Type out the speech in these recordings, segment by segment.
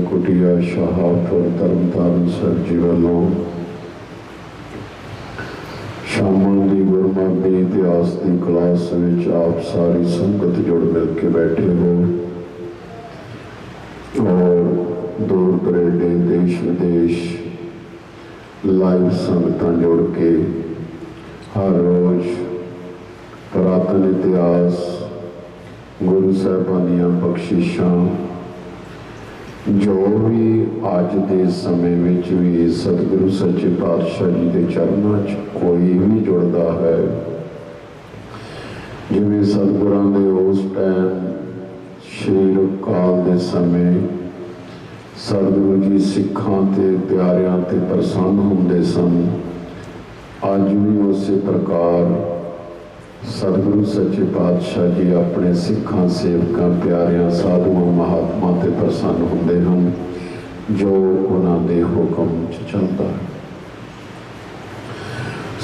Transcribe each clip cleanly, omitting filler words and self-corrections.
कुटिया शाहपुर तरनताਰਨ ਸਾਹਿਬ जी ਵੱਲੋਂ शामां दी गुरमतਿ ਦੀ इतिहास की क्लास ਵਿੱਚ आप सारी संगत जुड़ मिल के बैठे हो और दूर दरेडे देश विदेश लाइव संगतां जुड़ के हर रोज़ पुरातन इतिहास गुरु साहिबान ਦੀਆਂ बख्शिशां जो भी अज के समय में भी सतगुरु सच्चे पातशाह जी के चरणों च कोई भी जुड़ता है जिवें सतगुरां दे उस टाइम शरीर काल के समय सतगुरु जी सिखां ते प्यारियां ते प्रसन्न होंदे सन अज भी उस प्रकार सतगुरु सच्चे पातशाह जी अपने सिखां सेवकां प्यारियां साधुआं महात्मा ते प्रसन्न होंदे हैं जो उन्हां दे हुक्म च चलदा है।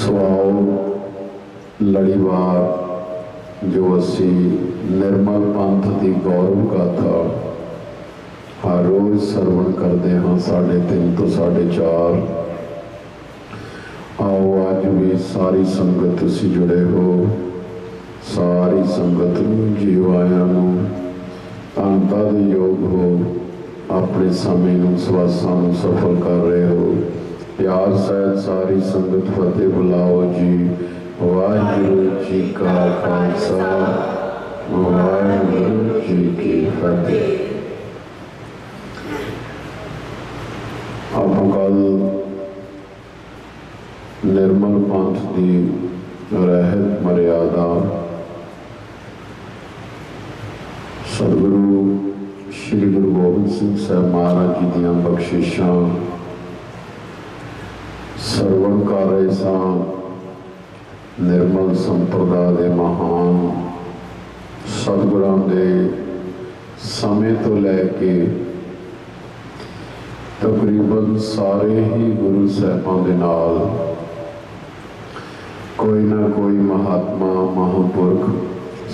सो आओ लड़ीवार जो असी निर्मल पंथ की गौरव गाथा हर रोज़ सरवण करते हाँ 3:30 तो 4:30 आओ अज भी सारी संगत तुसीं जुड़े हो सारी संगत जीव आया धनता दे योग हो अपने समय सवासां सफल कर रहे हो प्यार सहित सारी संगत फतेह बुलाओ जी। वाहिगुरू जी का खालसा वाहिगुरू जी की फतेह। आप कल निर्मल पंथ की रहत मर्यादा सतगुरु श्री गुरु गोबिंद सिंह साहब महाराज जी दियां बख्शिशां सरवण कर रहे सां। निर्मल संप्रदाय के महान सतगुरां दे समय तो लैके तकरीबन सारे ही गुरु साहिबां दे नाल कोई ना कोई महात्मा महापुरख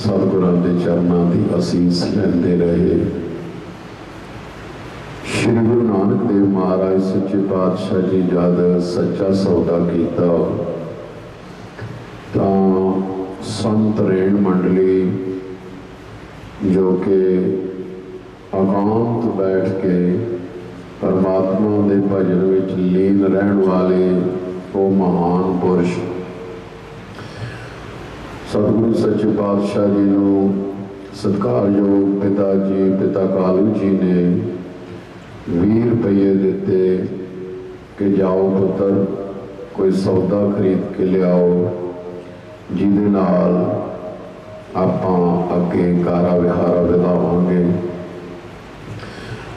सतगुरां दे चरनां दी असीस लैंदे रहे। श्री गुरु नानक देव महाराज सच्चे पातशाह जी जद सच्चा सौदा कीता तां संत रेण मंडली जो कि एकांत बैठ के परमात्मा दे भजन विच लीन रहण वाले वो महान पुरुष सतगुरु सच्चे पातशाह जी को सत्कारयोग पिता जी पिता कालू जी ने 20 रुपये दिते कि जाओ पुत्र कोई सौदा खरीद के लियाओ जिहदे नाल आपां अगे कारा विहारा विधावांगे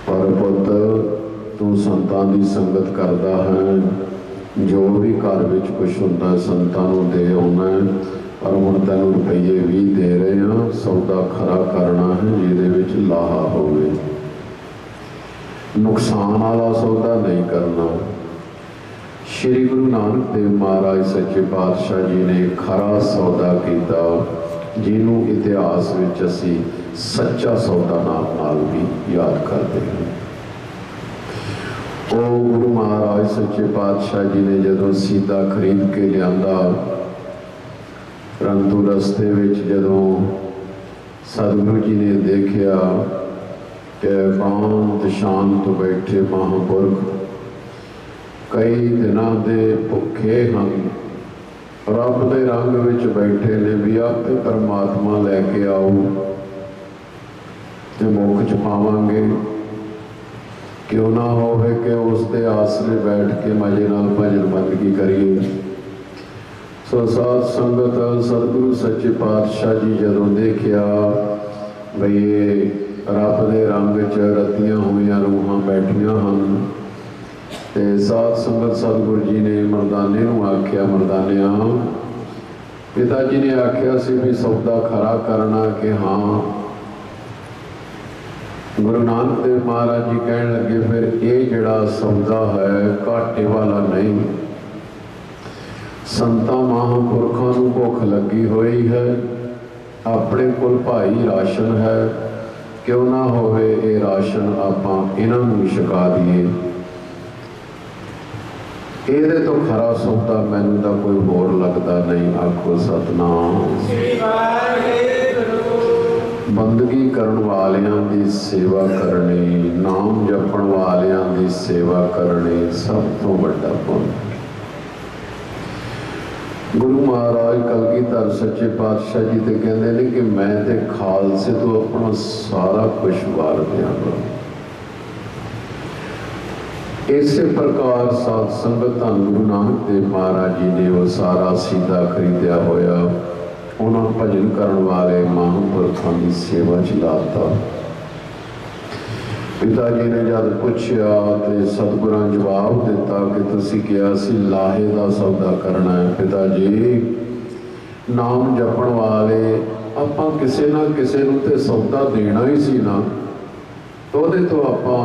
पर पुत तू संतां दी संगत करदा है जो भी घर विच कुछ हुंदा संतां नूं दे आउणा पर हुण तैनूं रुपये 20 दे रहे हैं सौदा खरा करना है जिहदे विच लाहा होवे नुकसान वाला सौदा नहीं करना। श्री गुरु नानक देव महाराज सच्चे पातशाह जी ने खरा सौदा किया जिन्हों इतिहास विच असी सच्चा सौदा नाम नाल भी याद करते हैं। ओ गुरु महाराज सच्चे पातशाह जी ने जदों सीता खरीद के लियांदा परंतु रस्ते विच जदों सतगुरु जी ने देखा कि एकांत शांत बैठे महापुरख कई दिनों के भुखे हैं रब के रंग विच बैठे ने भी आपे परमात्मा लैके आओ तो मुख च पावांगे क्यों ना होवे कि उसके आसरे बैठ के मजे नाल भजन बंदगी करिए। सो साध संगत सतगुरु सच्चे पातशाह जी जदों देखा बई रब के रंग च रतियां हुई रूहां बैठियां हैं ते साध संगत सतगुरु जी ने मरदाने नूं आख्या मरदानिया पिता जी ने आख्या सी भी सौदा खरा करना कि हाँ गुरु नानक देव महाराज जी कहन लगे फिर ये जिहड़ा सौदा है घाटे वाला नहीं संतां महापुरखों को भुख लगी हुई है अपने कोल भाई राशन है क्यों ना होवे ये राशन आपां इन्हां नूं छका दईए। ਇਹਦੇ ਤੋਂ ਖਰਾ ਸੌਦਾ ਮੈਨੂੰ ਤਾਂ ਕੋਈ ਹੋਰ ਲੱਗਦਾ ਨਹੀਂ। ਆਖੋ ਸਤਨਾਮ। ਬੰਦਗੀ ਕਰਨ ਵਾਲਿਆਂ ਦੀ ਸੇਵਾ ਕਰਨੀ, ਨਾਮ ਜਪਣ ਵਾਲਿਆਂ ਦੀ ਸੇਵਾ ਕਰਨੀ ਸਭ ਤੋਂ ਵੱਡਾ ਪੁੰਨ। ਗੁਰੂ ਮਹਾਰਾਜ ਕਲਗੀਧਰ ਸੱਚੇ ਪਾਤਸ਼ਾਹ ਜੀ ਤੇ ਕਹਿੰਦੇ ਨੇ ਕਿ ਮੈਂ ਤੇ ਖਾਲਸੇ ਤੋਂ ਆਪਣਾ ਸਾਰਾ ਕੁਝ ਵਾਰ ਦਿਆਂਗਾ। इस प्रकार साध संगत धन गुरु नानक देव महाराज जी ने वो सारा सीधा खरीदया होया उन्होंने भजन करने वाले महापुरखों की सेवा च लाता। पिता जी ने जब पूछया तो सतगुरां जवाब दिता कि तुसीं कहा सी लाहे का सौदा करना है। पिता जी नाम जपण वाले आपां किसे ना किसे नूं ते सौदा देना ही सी ना, तो उहदे तो आपां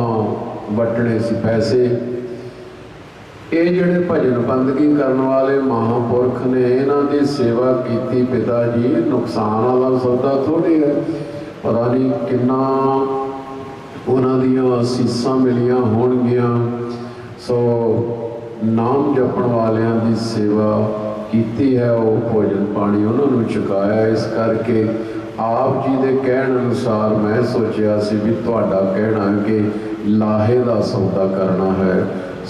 वटने से पैसे। ये जिहड़े भजन बंदगी करने वाले महापुरख ने इन्हां दी सेवा की पिता जी नुकसान वाला सौदा थोड़ी है। पता नहीं किन्ना उन्हां दियां असीसां मिलियां होणगियां। सो नाम जपण वालियां दी सेवा की है, वो भोजन पानी उन्होंने चुकाया। इस करके आप जी के कहण अनुसार मैं सोचा सी भी तुहाडा कहना है कि लाहे का सौदा करना है।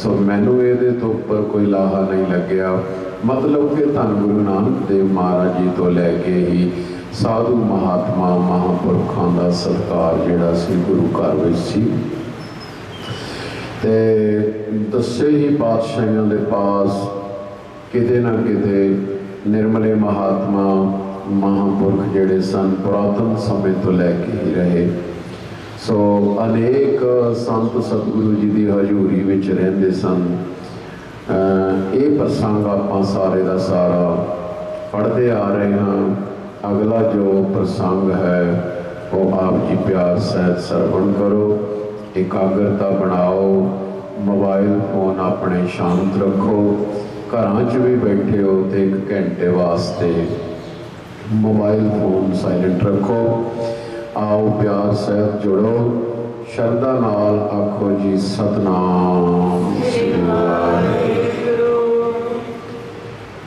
सो मैनू ये तो उपर कोई लाहा नहीं लग्या। मतलब कि धन गुरु नानक देव महाराज जी तो लैके ही साधु महात्मा महापुरखों का सत्कार जिहड़ा सी गुरु घर विच सी ते दसे ही पातशाहियों के पास किते ना किते निर्मले महात्मा महापुरख जिहड़े सन पुरातन समय तो लैके ही रहे। सो अनेक संत सतगुरु जी की हजूरी विच रहिंदे सन। ये प्रसंग आपां सारे का सारा पढ़ते आ रहे हैं। अगला जो प्रसंग है वो आप जी प्यार सहित सरवण करो, एकाग्रता बनाओ, मोबाइल फोन अपने शांत रखो। घरां च भी बैठे हो तो 1 घंटे वास्ते मोबाइल फोन साइलेंट रखो। आओ प्यार सहित जुड़ो, शरदा नाल आखो जी सतनाम।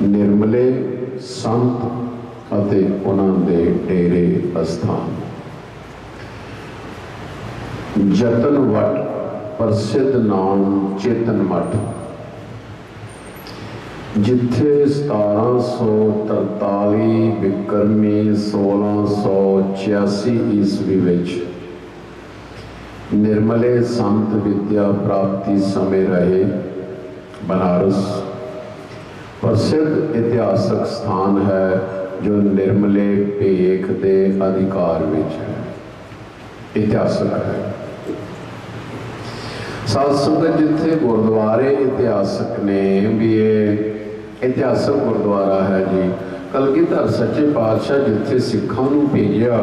निर्मले संत अते उन्हां दे डेरे अस्थान। जतन वट प्रसिद्ध नाम चेतन मठ, जिथे 1743 बिक्रमी 1686 ईस्वी विच निर्मले संत विद्या प्राप्ति समय रहे। बनारस प्रसिद्ध इतिहासक स्थान है जो निर्मले भेख के अधिकार विच है, इतिहासक है। साध संगत जिथे गुरुद्वारे इतिहासक ने भी ये इतिहासक गुरुद्वारा है जी। कलगीधर सच्चे पातशाह जिथे सिखां नूं भेजिया,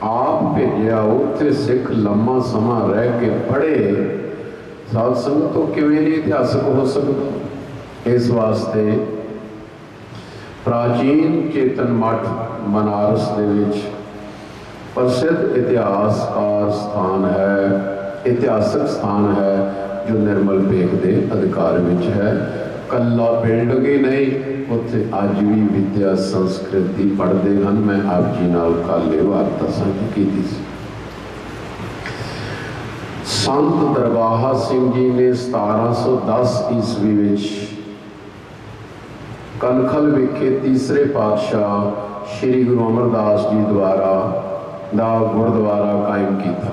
आप भेजिया, उत्थे सिख लम्मा समा रह के पढ़े। साध संगत तो किवें नहीं इतिहासक हो सकता। इस वास्ते प्राचीन चेतन मठ बनारस दे विच प्रसिद्ध इतिहासकार स्थान है, इतिहासक स्थान है जो निर्मल भेख के अधिकार विच है। कला बिल्डिंग ही नहीं, उत्थे अज भी विद्या संस्कृति पढ़ते हैं। मैं आप जी नाल कल वार्ता साझी की थी। संत दरगाह सिंह जी ने 1710 ईस्वी विच कनखल विखे तीसरे पातशाह श्री गुरु अमरदास जी द्वारा दा गुरुद्वारा कायम किया।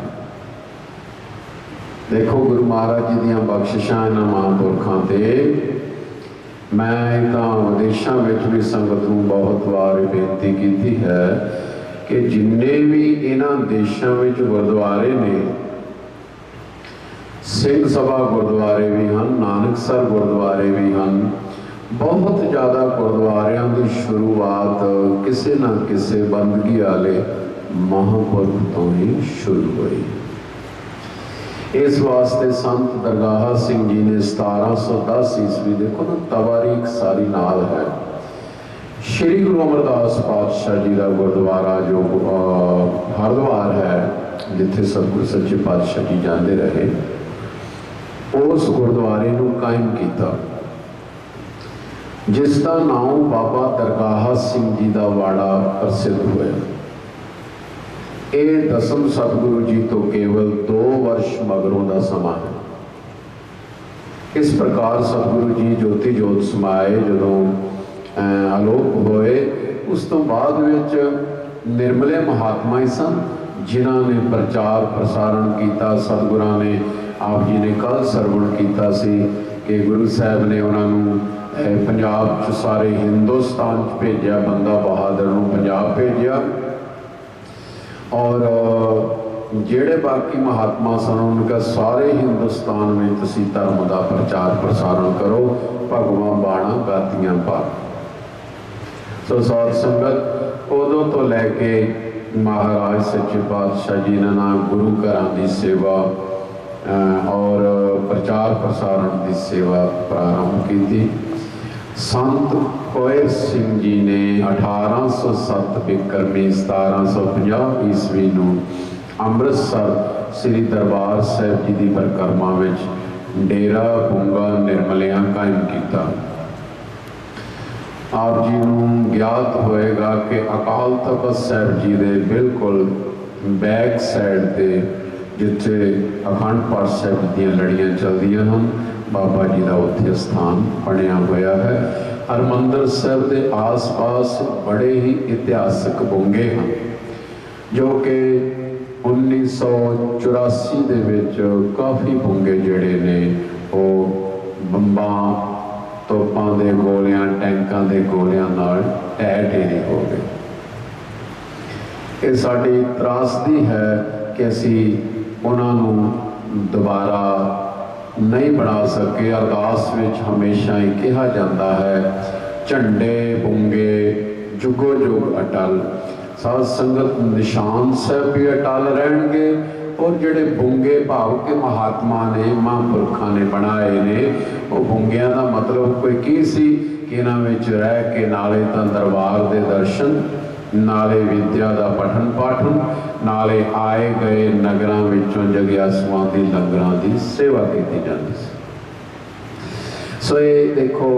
देखो गुरु महाराज जी दियां बख्शिशां इन्हां महापुरखां ते। मैं तो विदेशों में भी संगत को बहुत बार बेनती की है कि जिन्ने भी इन्हां देशों में गुरुद्वारे ने, सिंह सभा गुरुद्वारे भी हैं, नानकसर गुरुद्वारे भी हैं, बहुत ज़्यादा गुरुद्वारों की शुरुआत किसी न किसी बंदगी वाले महापुरख तो ही शुरू हुई। इस वास्ते संत दरगाह सिंह जी ने 1710 ईस्वी, देखो ना तवारीख सारी नाल है, श्री गुरु अमरदास पातशाह जी का गुरुद्वारा जो हरिद्वार है जिथे सतगुरु सच्चे पातशाह जी जाते रहे, उस गुरुद्वारे नूं कायम किया, जिसका नाम बाबा दरगाह सिंह जी का वाड़ा प्रसिद्ध होया। ये दसम सतगुरु जी तो केवल 2 वर्ष मगरों का समा है। इस प्रकार सतगुरु जी ज्योति जोत समाए जदों आलोक होए, उस तो बाद विच निर्मले महात्मा ही सन जिन्हों ने प्रचार प्रसारण किया। सतगुरां ने आप जी ने कल सरवण किया सी कि गुरु साहब ने उन्होंने पंजाब च सारे हिंदुस्तान च भेजा, बंदा बहादुर नूं पंजाब भेजा, और जेड़े बाकी महात्मा सन उनका सारे हिंदुस्तान में तुसी धर्म का प्रचार प्रसारण करो, भगवान बाणा गातियां पा। सो साध संगत उदों तो लैके महाराज सच्चे पातशाह जी ने ना गुरु घरां की सेवा और प्रचार प्रसारण की सेवा प्रारंभ की थी। संत कोयर सिंह जी ने 1807 बिक्रमी 1750 ईस्वी नूं अमृतसर श्री दरबार साहिब जी की परिक्रमा में डेरा बूंगा निर्मलिया कायम किया। आप जी नूं ज्ञात होएगा कि अकाल तख्त साहिब जी के बिल्कुल बैक साइड से जिथे अखंड पाठ साहिब दीयां लड़ियां चलदियां हैं, बाबा जी का उत्थे स्थान बनया होया है। हरमंदर साहिब के आस पास बड़े ही इतिहासक बुंगे हैं जो कि 1984 दे विच काफ़ी बुंगे जिहड़े ने वो बंबां तोपां दे गोलियां टैंकां दे गोलियां नाल ढह ढेरी हो गए। ये साडी त्रासदी है कि असी उन्होंने दोबारा नहीं बना सके। अरदास विच हमेशा ही कहा जाता है झंडे बुंगे जुगो जुग अटल। साध संगत निशान साहब भी अटल रहेंगे और जिहड़े बुंगे भाव के महात्मा ने महापुरखा ने बनाए ने, वो बुंगियां का मतलब कोई की सी कि इन्हां विच रह के नाले तां दरबार दे दर्शन, नाले विद्या का पठन पाठन, नाले आए गए नगरां विचों जगियासुआं दी लंगरां दी सेवा की जाती सी। सो ये देखो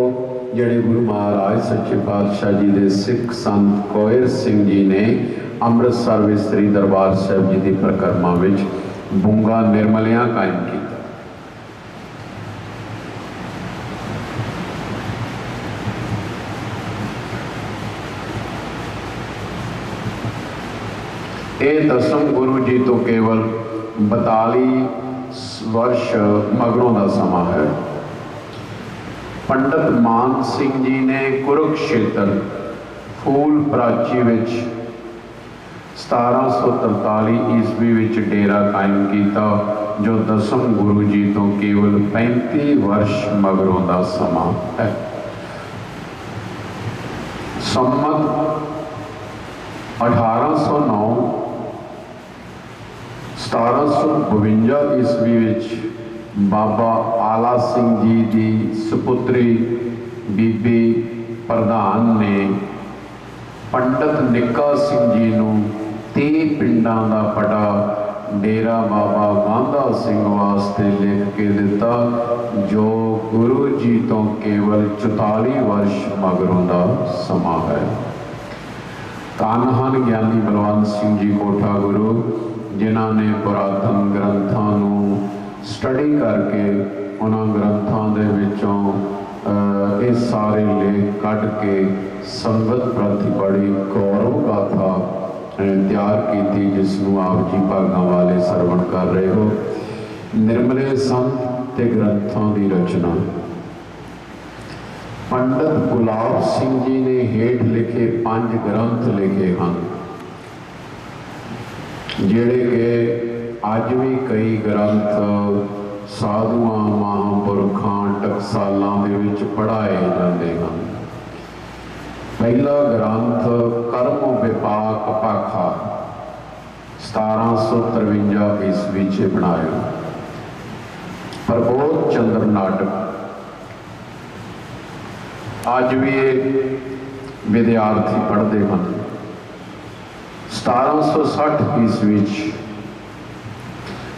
जिहड़े गुरु महाराज सच्चे पातशाह जी के सिख संत कोयर सिंह जी ने अमृतसर विच श्री दरबार साहिब जी की परिक्रमा विच बूंगा निर्मलिया कायम किया। ये दसम गुरु जी तो केवल 42 वर्ष मगरों का समा है। पंडित मान सिंह जी ने कुरुक्षेत्र फूल प्राची विच 1743 ईस्वी विच डेरा कायम किया, जो दसम गुरु जी तो केवल 35 वर्ष मगरों का समा है। संमत 1809 1752 ईस्वी विच बाबा आला सिंह जी की सुपुत्री बीबी प्रधान ने पंडित निक्का सिंह जी नूं 30 पिंडां दा पटा डेरा बाबा गांधा सिंह वास्ते लिख के दिता, जो गुरु जी तो केवल 44 वर्ष मगरों का समा है। धन हन ज्ञानी बलवंत सिंह जी कोठा गुरु, जिन्होंने पुरातन ग्रंथों नूं स्टडी करके उन्होंने ग्रंथों के विचों ये सारे लेख कढ़ के संगत प्रति बड़ी गौरव गाथा तैयार की थी, जिसनों आप जी भागां वाले सरवण कर रहे हो। निर्मले संत ते ग्रंथों की रचना पंडित गुलाब सिंह जी ने हेठ लिखे 5 ग्रंथ लिखे हैं, जिहड़े के अज भी कई ग्रंथ साधुआं महापुरखां टकसालां दे विच पढ़ाए जाते हैं। पहला ग्रंथ कर्म विपाक पाखा 1753 ईस्वी च बनाया। प्रबोध चंद्र नाटक अज भी विद्यार्थी पढ़ते हैं। 1760 ईस्वी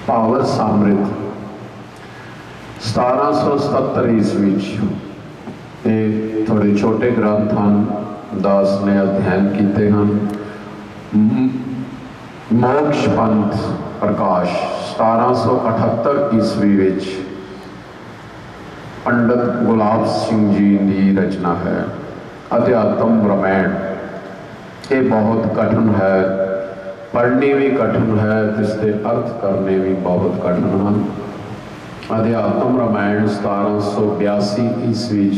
पावर समृत 1777 ईस्वी ये थोड़े छोटे ग्रंथ हैं। दास ने अध्ययन किए हैं। मोक्ष पंथ प्रकाश 1778 ईस्वी विच पंडित गुलाब सिंह जी की रचना है। अध्यात्म रामायण ये बहुत कठिन है, पढ़नी भी कठिन है, जिसके अर्थ करने भी बहुत कठिन हैं। अध्यात्म रामायण 1782 ईस्वी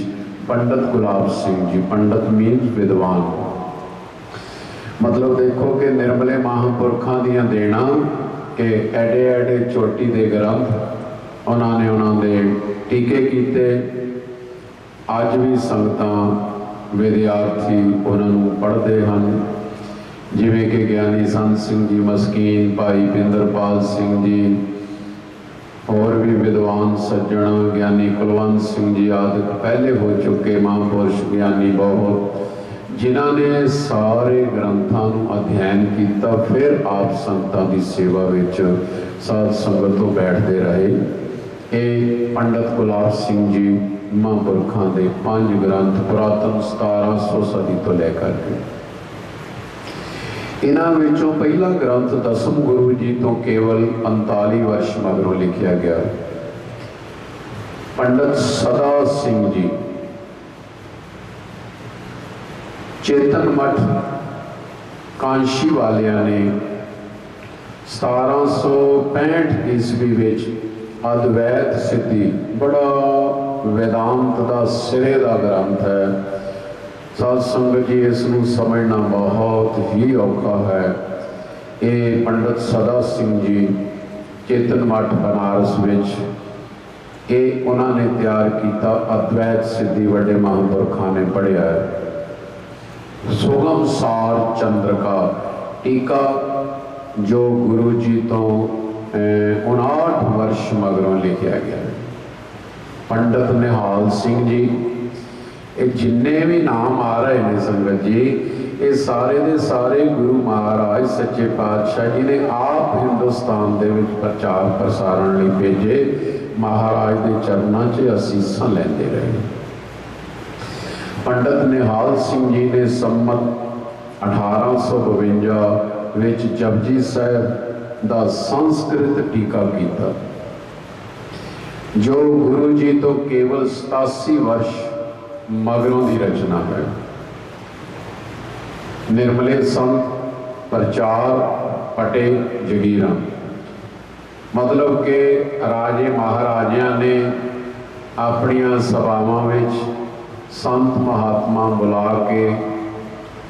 पंडित गुलाब सिंह जी, पंडित मीन विद्वान, मतलब देखो कि निर्मले महापुरखों दियां देना कि एडे एडे चोटी के ग्रंथ उन्होंने उन्होंने टीके किए। अज भी संगत विद्यार्थी उन्होंने पढ़ते हैं, जिमें कि ज्ञानी संत सिंह जी मस्कीन, भाई पिंदरपाल सिंह जी, और भी विद्वान सज्जन ज्ञानी कुलवंत सिंह जी आदि पहले हो चुके महापुरुष ज्ञानी बहुत, जिन्होंने सारे ग्रंथों अध्ययन किया, फिर आप संगतां की सेवा विच साध संगत तो बैठते रहे। ये पंडित गुलाब सिंह जी महापुरखों के 5 ग्रंथ पुरातन 1700 सदी तो लेकर के, इन्हां विचों पहला ग्रंथ दसम गुरु जी तो केवल 45 वर्ष मगरों लिखा गया। पंडित सदा सिंह जी चेतन मठ कांशी वालियां ने 1765 ईस्वी विच अद्वैत सिद्धि बड़ा वेदांत का सिरे का ग्रंथ है। साध संगत जी इसनूं समझना बहुत ही औखा है। ये पंडित सदा सिंह जी चेतन मठ बनारस विच ये उन्होंने तैयार किया। अद्वैत सिद्धि वड्डे महापुरखों ने पढ़िया है। सुगम सार चंद्र का टीका जो गुरु जी तो 59 वर्ष मगरों लिखा गया है। पंडित निहाल सिंह जी, ये जिन्ने भी नाम आ रहे हैं संगत जी, ये सारे दे सारे गुरु महाराज सच्चे पातशाह जी ने आप हिंदुस्तान दे विच प्रचार प्रसारण लई भेजे। महाराज के चरणों च असीसां लैंदे रहे। पंडित निहाल सिंह जी ने सम्मत 1852 विच जपजी साहब का संस्कृत टीका किया, जो गुरु जी तो केवल 87 वर्ष मगरों की रचना है। निर्मले संत प्रचार पटे जगीरा, मतलब के राजे महाराजिया ने अपनिया सभावां विच संत महात्मा बुला के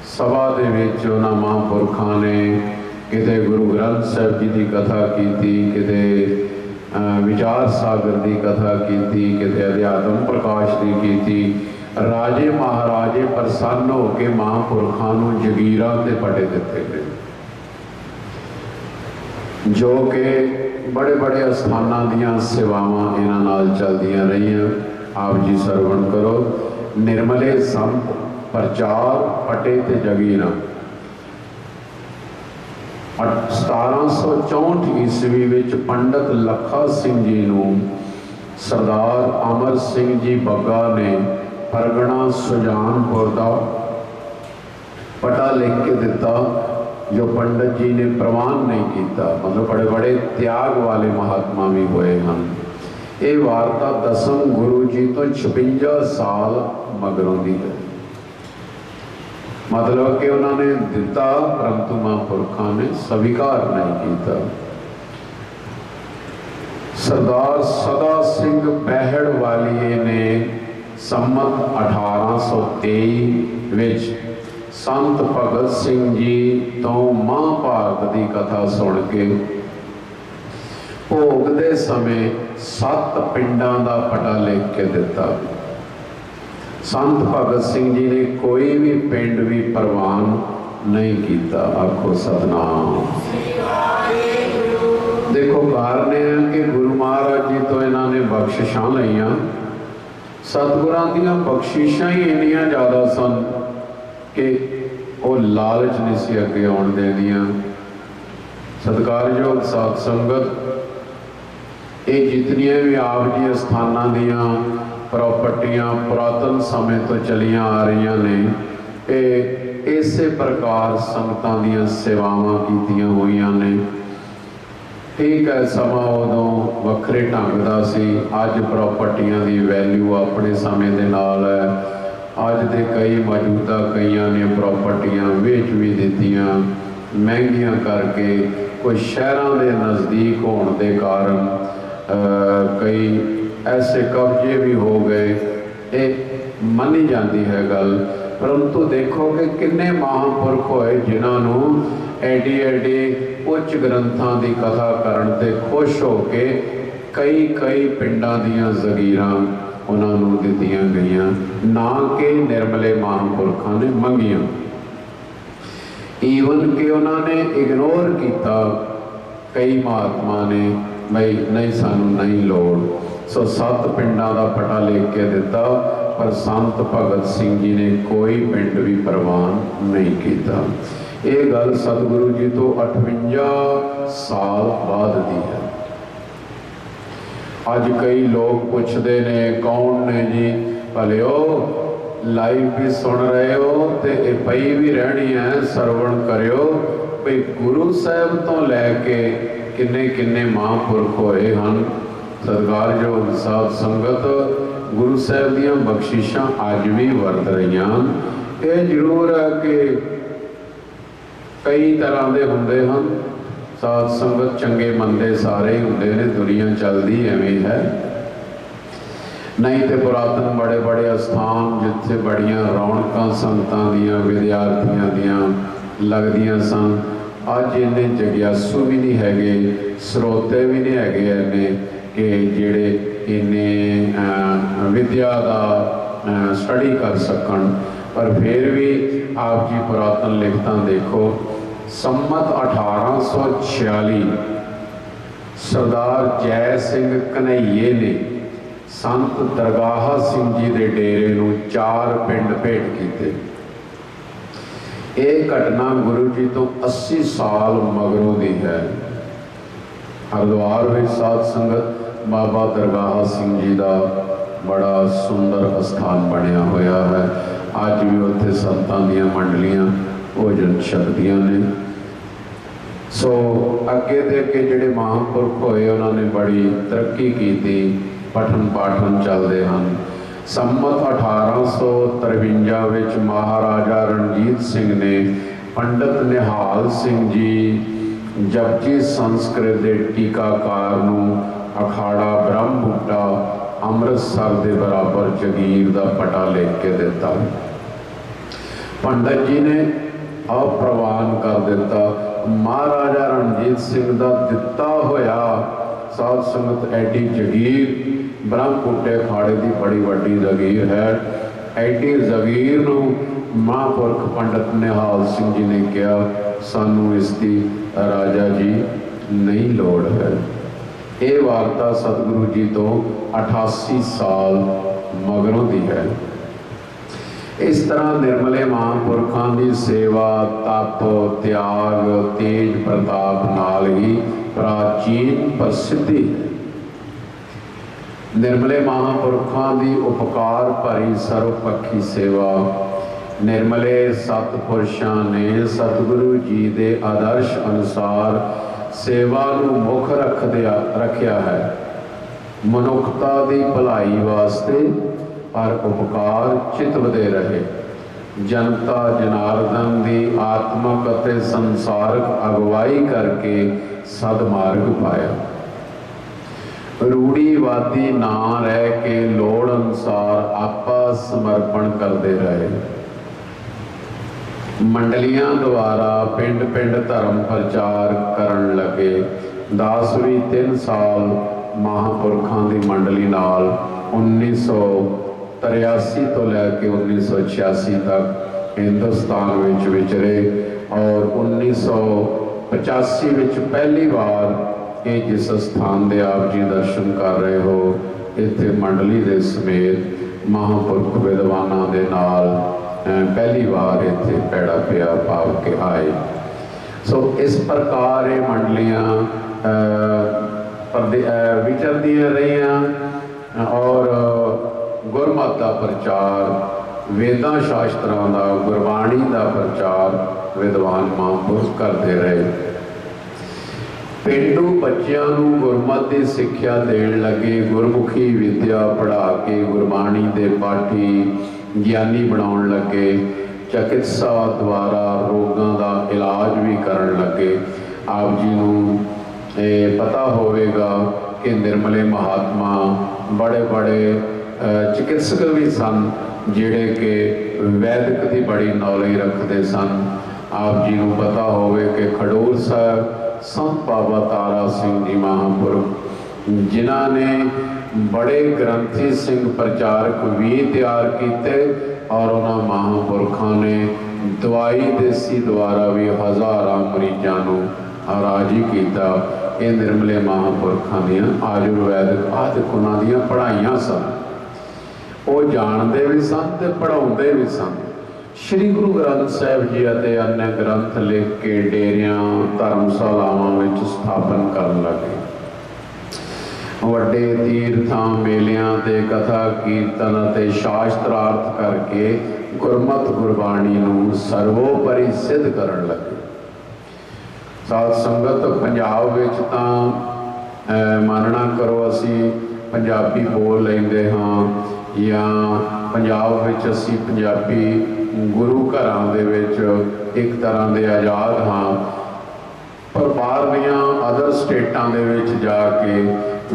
सभा दे विच उन्हां महापुरखों ने किते गुरु ग्रंथ साहब जी की कथा की, किते विचार सागर की कथा की, किते अध्यात्म प्रकाश की की। राजे महाराजे प्रसन्न होकर महापुरखों को जगीरां ते पटे दिते गए, जो कि बड़े बड़े स्थानों दीयां सेवावां इन्हां नाल चलदियां रहियां। आप जी सरवण करो। निर्मले संत प्रचार पटे ते जगीरां 1764 ईस्वी विच पंडित लखा सिंह जी नूं सरदार अमर सिंह जी बग्गा ने परगना सुजानपुर का पटा लिख के दिता, जो पंडित जी ने प्रवान नहीं किया। मतलब बड़े बड़े त्याग वाले महात्मा भी हुए हैं। ये वार्ता दसम गुरु जी तो 56 साल मगरों की है। मतलब कि उन्होंने दिता परंतु महापुरखों ने स्वीकार नहीं किया। सरदार सदा सिंह बहड़ वालिए ने सम्मत 1823 विच संत भगत सिंह जी तो महाभारत की कथा सुन के भोग दे समय 7 पिंडां का पटा लिख के दिता। संत भगत सिंह जी ने कोई भी पिंड भी प्रवान नहीं किया। आखो सतनाम। देखो कारण है कि गुरु महाराज जी तो इन्होंने बख्शिशां लईयां, सतगुरां दीयां बख्शिशां ही इन्नियां ज़्यादा सन कि वो लालच नहीं सी अगे आउण देंदियां। सत्कारयोग साध संगत ये जितनियां भी आप जी अस्थानां दियां प्रॉपर्टियां पुरातन समय तो चलियां आ रही ने, ये इसे प्रकार संगतां दियां सेवावां कीतियां होईयां ने। ठीक है, समा उदों वखरे ढंग दा सी, अज प्रॉपर्टियां दी वैल्यू अपने समय दे नाल है। अज दे कई मौजूदा कईयां ने प्रॉपर्टियां वेच भी दित्तियां महंगियां करके, कोई शहरों के नज़दीक होने के कारण कई ऐसे कब्जे भी हो गए। ये मनी जाती है गल, परंतु देखो कि किन्ने महापुरख होए जिन्होंने एडी एडी उच्च ग्रंथां की कथा करन ते खुश हो के कई कई पिंडां दियां जगीरां उन्होंने दित्तियां गईयां, ना कि निर्मले महापुरखों ने मंगियां। ईवन कि उन्होंने इग्नोर किया कई महात्मा ने, भाई नहीं सानू नहीं लोड़, सो 7 पिंडां का पटा लिख के दिता, पर संत भगत सिंह जी ने कोई पिंड भी प्रवान नहीं किया। ये गल सतगुरु जी तो 58 साल बाद दी है। अज कई लोग पूछते ने कौन ने जी, भले लाइव भी सुन रहे हो तो ये पई भी रहनी है, सरवण करियो भाई गुरु साहब तो लैके किन्ने किन्ने महापुरख होए हैं। सत्कारयोग साध संगत गुरु साहब दियां बख्शिशां अज भी वरत रही हैं। ये जरूर है कि कई तरह के होंदे हैं, साध संगत चंगे मंदे सारे ही होंदे ने, दुनिया चलती एवं है। नहीं तो पुरातन बड़े बड़े अस्थान जिथे बड़ियां रौनक संगतां दियां विद्यार्थियों दियां लगदियां सन, अज इन्ने जग्यासू भी नहीं हैगे, स्रोते भी नहीं हैगे इन्ने कि जिहड़े इन्ने विद्या का स्टडी कर सकन। पर फिर भी आप जी पुरातन लिखतां देखो, सम्मत 1846 सरदार जय सिंह कन्हैये ने संत दरगाह सिंह जी के डेरे नूं 4 पिंड भेंट किए। यह घटना गुरु जी तो 80 साल मगरों की है। हरिद्वार में साध संगत बाबा दरगाह सिंह जी का बड़ा सुंदर स्थान बनया होया है। अज भी उत्थे संतां दीयां मंडलियां भोजन छकदियां ने। सो अगे दे अगे जिहड़े महापुरख होए उन्होंने बड़ी तरक्की की, पठन पाठन चलते हैं। सम्मत 1853 विच महाराजा रणजीत सिंह ने पंडित निहाल सिंह जी जपजी संस्कृत के टीकाकार नूं अखाड़ा ब्रह्म बूटा अमृतसर के बराबर जगीर का पटा लिख के दिता। पंडित जी ने अप्रवान कर दिता। महाराजा रणजीत सिंह का दिता होया साध संगत एडी जगीर ब्रह्मपुट्टे अखाड़े की बड़ी वड्डी जगीर है। एडी जगीर नूं महापुरख पंडित निहाल सिंह जी ने कहा, सानू इसकी राजा जी नहीं लोड़ है। ये वार्ता सतगुरु जी तो 88 साल मगरों की है। इस तरह निर्मले महापुरखों की सेवा तप त्याग तेज प्रताप नाल ही प्राचीन प्रसिद्धि है। निर्मले महापुरखों की उपकार भरी सर्वपक्षी सेवा निर्मले सतपुरुषों ने सतगुरु जी के आदर्श अनुसार सेवा नूं मुख रखिया है। मनुखता की भलाई वास्ते पर उपकार चितवते रहे। जनता जनार्दन की आत्मक अते संसारक अगवाई करके सदमार्ग पाया। रूढ़ीवादी ना रह के लोड़ अनुसार आपा समर्पण करते रहे। मंडलियां द्वारा पिंड पिंड धर्म प्रचार करन लगे। दास भी 3 साल महापुरखों की मंडली नाल 1983 तो लैके 1986 तक हिंदुस्तान विच विचरे और 1985 विच पहली बार ये जिस स्थान के आप जी दर्शन कर रहे हो, इत्थे मंडली के समेत महापुरख विद्वानां दे नाल पहली बार इत्थे पैड़ा पिया पाव के आए। सो इस प्रकार ये मंडलियां विचरदियां चलदियां रहियां और गुरमत का प्रचार, वेदां शास्त्रां का, गुरबाणी का प्रचार विद्वान महापुरुष करते रहे। पेंडू बच्चों को गुरमत की सिक्ख्या देण लगे, गुरमुखी विद्या पढ़ा के गुरबाणी के पाठी ज्ञानी बनाउण लगे, चिकित्सा द्वारा रोगों का इलाज भी करन लगे। आप जी नूं पता होवेगा कि निर्मले महात्मा बड़े बड़े चिकित्सक भी सन जिहड़े कि वैदिक की बड़ी नॉलेज रखते सन। आप जी नूं पता होवे कि खडूर साहब संत बाबा तारा सिंह जी महापुरुष जिन्हां ने बड़े ग्रंथी सिंह प्रचारक भी तैयार किए और उन्होंने महापुरखों ने दवाई देसी द्वारा भी हज़ारां मरीजों को राजी किया। ये निर्मले महापुरखों दियां आयुर्वैदिक आदि उन्हां दियां पढ़ाइयां सन। वो जानते भी सन ते पढ़ाउंदे भी सन। श्री गुरु ग्रंथ साहिब जी अते अन्य ग्रंथ लिख के डेरियां धर्मशालावां विच स्थापन करन लगे। वड्डे तीर्थां मेलियां ते कथा कीर्तन अते शास्त्रार्थ करके गुरमत गुरबाणी नूं सर्वोपरि सिद्ध करन लगे। साध संगत पंजाब विच तां मानना करो असी पंजाबी बोल लैंदे हाँ या पंजाब विच असी पंजाबी गुरु घरां दे विच एक तरह के आज़ाद हाँ, पर बाहर दियां अदर स्टेटां दे विच जाके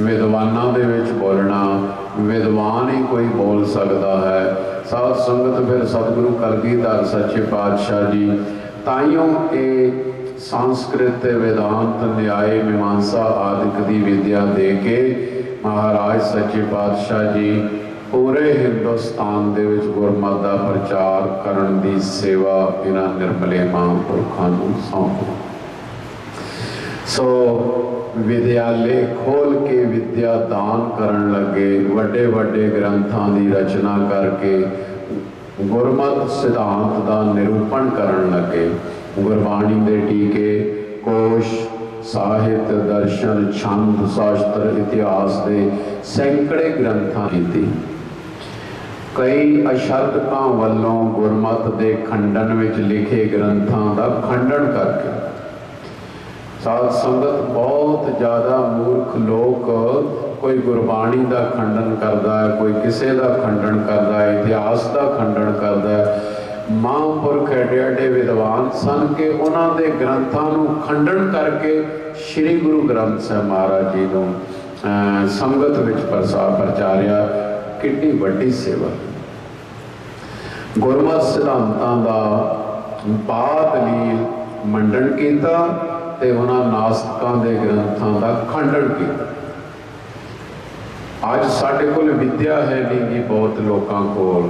विद्वानां दे विच बोलना विद्वान ही कोई बोल सकता है। साध संगत फिर सतगुरु कलगीधर सच्चे पातशाह जी ताइयों ये संस्कृत वेदांत न्याय मीमांसा आदि की विद्या दे के महाराज सच्चे पातशाह जी पूरे हिंदुस्तान दे विच गुरमत का प्रचार करन दी सेवा इन्हां निर्मले महापुरखों नूं सौंपी। सो विद्यालय खोल के विद्या दान करन लगे, वड्डे वड्डे ग्रंथां की रचना करके गुरमत सिद्धांत का निरूपण करन लगे। गुरबाणी के टीके कोश साहित्य दर्शन छंद शास्त्र इतिहास के सैकड़े ग्रंथां की कई अशर्तकां वालों गुरमत के खंडन विच लिखे ग्रंथां का खंडन करके साध संगत बहुत ज़्यादा मूर्ख लोग कोई गुरबाणी का खंडन करता है, कोई किसी का खंडन करता है, इतिहास का खंडन करता है। महापुरख एडे एडे विद्वान सन के उन्होंने ग्रंथों को खंडन करके श्री गुरु ग्रंथ साहिब महाराज जी को संगत विच प्रचारिया। कितनी वड्डी सेवा। गुरमत सिद्धांतां दा बादलील मंडन किया ते उन्हां नास्तिकां दे ग्रंथां दा खंडन किया। अज साडे कोल विद्या है नहीं गी बहुत लोकां कोल,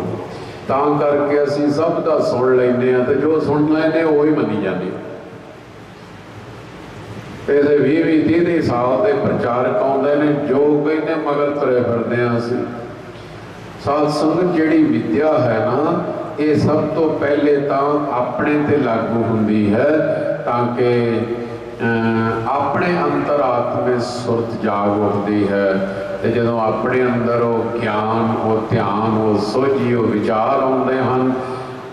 तां करके असीं सब दा सुन लैंदे हां ते जो सुन लैंदे ओही मन्नी जांदे। ऐसे 20-30 साल के प्रचारक आउंदे ने जो कहने मगर तुरे फिरदे हां असीं। साध संगत जिहड़ी विद्या है ना ये सब तो पहले तो अपने ते लागू हुंदी है ताकि अपने अंतर आत्मे सुरत जाग उठती है। तो जो अपने अंदर वो ज्ञान वो ध्यान वो सोझी वो विचार आउंदे हन,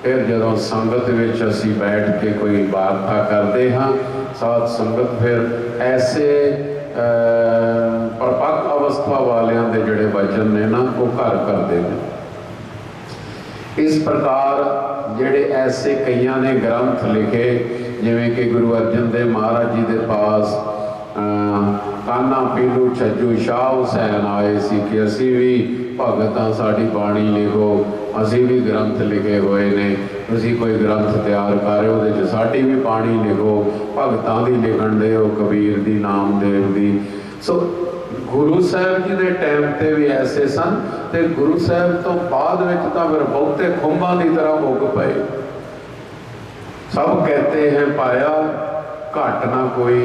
फिर जो संगत विच असीं बैठ के कोई वार्ता करते हाँ साध संगत फिर ऐसे परपक्क अवस्था वालियां दे जिहड़े वचन ने ना वो घर करते हैं। इस प्रकार जिहड़े ऐसे कईयां ने ग्रंथ लिखे जिवें कि गुरु अर्जन देव महाराज जी के पास कान्हा पीलू छज्जू शाह हुसैन आए सी कि असी भी भगतां साडी बाणी लिखो, असी भी ग्रंथ लिखे हुए ने, तुसीं कोई ग्रंथ तैयार कर रहे हो साडी भी बाणी लिखो, भगतां दी लिखण दे कबीर दी नामदेव दी। सो गुरु साहब जी के टाइम ते भी ऐसे सन ते गुरु साहब तो बाद में तो फिर बहुते खुंबां की तरह उग पे। सब कहते हैं पाया घट ना कोई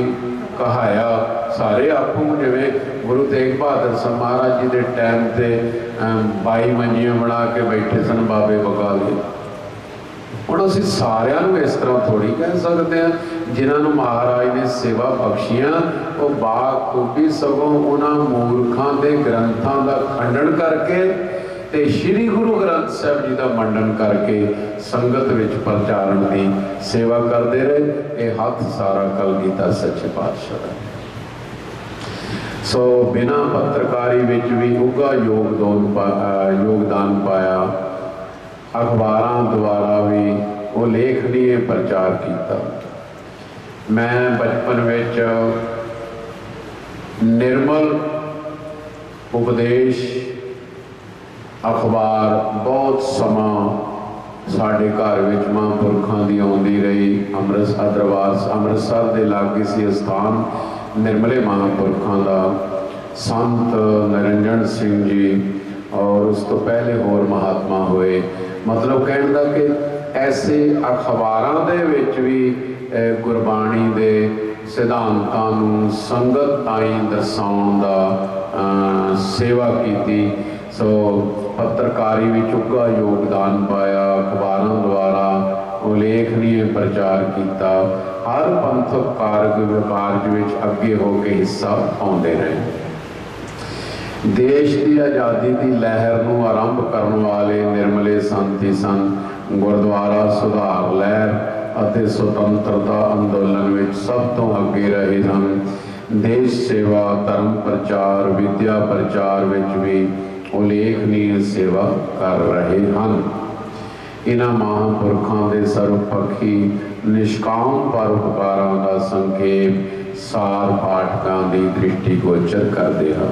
कहाया, सारे आपू जिवें गुरु तेग बहादुर साहब महाराज जी के टाइम से 22 मंजियां बना के बैठे सन बाबे बकाले। ਹੁਣ ਅਸੀਂ ਸਾਰਿਆਂ ਨੂੰ ਇਸ ਤਰ੍ਹਾਂ ਥੋੜ੍ਹੀ ਕਹਿ ਸਕਦੇ ਹਾਂ। ਜਿਨ੍ਹਾਂ ਨੂੰ ਮਹਾਰਾਜ ਨੇ ਸੇਵਾ ਬਖਸ਼ੀਆਂ ਉਹ ਬਾਖੂਬੀ ਸਗੋਂ ਉਹਨਾਂ ਮੂਰਖਾਂ ਦੇ ਗ੍ਰੰਥਾਂ ਦਾ ਖੰਡਨ ਕਰਕੇ ਤੇ ਸ੍ਰੀ ਗੁਰੂ ਗ੍ਰੰਥ ਸਾਹਿਬ ਜੀ ਦਾ ਮੰਡਨ ਕਰਕੇ ਸੰਗਤ ਵਿੱਚ ਪ੍ਰਚਾਰਨ ਦੀ ਸੇਵਾ ਕਰਦੇ ਰਹੇ। ਇਹ ਹੱਥ ਸਾਰਾ ਕਲਗੀਧਰ ਸੱਚੇ ਪਾਤਸ਼ਾਹ ਦਾ। ਸੋ ਬਿਨਾਂ ਪੱਤਰਕਾਰੀ ਵਿੱਚ ਵੀ ਉੱਘਾ ਯੋਗਦਾਨ ਪਾਇਆ। ਅਖਬਾਰਾਂ ਦੁਆਰਾ ਵੀ ਉਹ ਲੇਖਨੀ ਪ੍ਰਚਾਰ ਕੀਤਾ। ਮੈਂ ਬਚਪਨ ਵਿੱਚ ਨਿਰਮਲ ਉਪਦੇਸ਼ ਅਖਬਾਰ ਬਹੁਤ ਸਮਾਂ ਸਾਡੇ ਘਰ ਵਿੱਚ ਮਹਾਂਪੁਰਖਾਂ ਦੀ ਆਉਂਦੀ ਰਹੀ। ਅੰਮ੍ਰਿਤਸਰ ਦਰਬਾਰ ਅੰਮ੍ਰਿਤਸਰ ਦੇ ਲਾਗੇ ਸੀ ਅਸਥਾਨ ਨਿਰਮਲੇ ਮਹਾਂਪੁਰਖਾਂ ਦਾ, ਸੰਤ ਨਿਰੰਜਨ ਸਿੰਘ ਜੀ ਔਰ ਉਸ ਤੋਂ ਪਹਿਲੇ ਹੋਰ ਮਹਾਤਮਾ ਹੋਏ। ਮਤਲਬ ਕਹਿਣ ਦਾ ਕਿ ਐਸੇ ਅਖਬਾਰਾਂ ਦੇ ਵਿੱਚ ਵੀ ਗੁਰਬਾਣੀ ਦੇ ਸਿਧਾਂਤਾਂ ਨੂੰ ਸੰਗਤ ਤਾਈਂ ਦਰਸਾਉਣ ਦਾ ਸੇਵਾ ਕੀਤੀ। ਸੋ ਪੱਤਰਕਾਰੀ ਵਿੱਚ ਉੱਘਾ ਯੋਗਦਾਨ ਪਾਇਆ। ਅਖਬਾਰਾਂ ਦੁਆਰਾ ਉਲੇਖਨੀय ਪ੍ਰਚਾਰ ਕੀਤਾ। ਹਰ ਪੰਥਕ ਕਾਰਜ ਵਿੱਚ ਅੱਗੇ ਹੋ ਕੇ ਹਿੱਸਾ ਪਾਉਂਦੇ ਰਹੇ। ਦੇਸ਼ ਦੀ ਆਜ਼ਾਦੀ ਦੀ ਲਹਿਰ ਨੂੰ ਆਰੰਭ ਕਰਨ ਵਾਲੇ ਨਿਰਮਲੇ ਸੰਤ ਹੀ ਸਨ। ਗੁਰਦੁਆਰਾ ਸੁਧਾਰ ਲਹਿਰ ਅਤੇ ਸੁਤੰਤਰਤਾ ਅੰਦੋਲਨ ਵਿੱਚ ਸਭ ਤੋਂ ਅੱਗੇ ਰਹੇ ਹਨ। ਦੇਸ਼ ਸੇਵਾ, ਧਰਮ ਪ੍ਰਚਾਰ, ਵਿਦਿਆ ਪ੍ਰਚਾਰ ਵਿੱਚ ਵੀ ਉਲੇਖਨੀय ਸੇਵਾ ਕਰ ਰਹੇ ਹਨ। ਇਹਨਾਂ ਮਹਾਂਪੁਰਖਾਂ ਦੇ ਸਰਵਪੱਖੀ ਨਿਸ਼ਕਾਮ ਪਰਉਪਕਾਰਾਂ ਦਾ ਸੰਖੇਪ ਸਾਰ ਪਾਠਕਾਂ ਦੀ ਦ੍ਰਿਸ਼ਟੀ ਗੋਚਰ ਕਰਦੇ ਹਨ।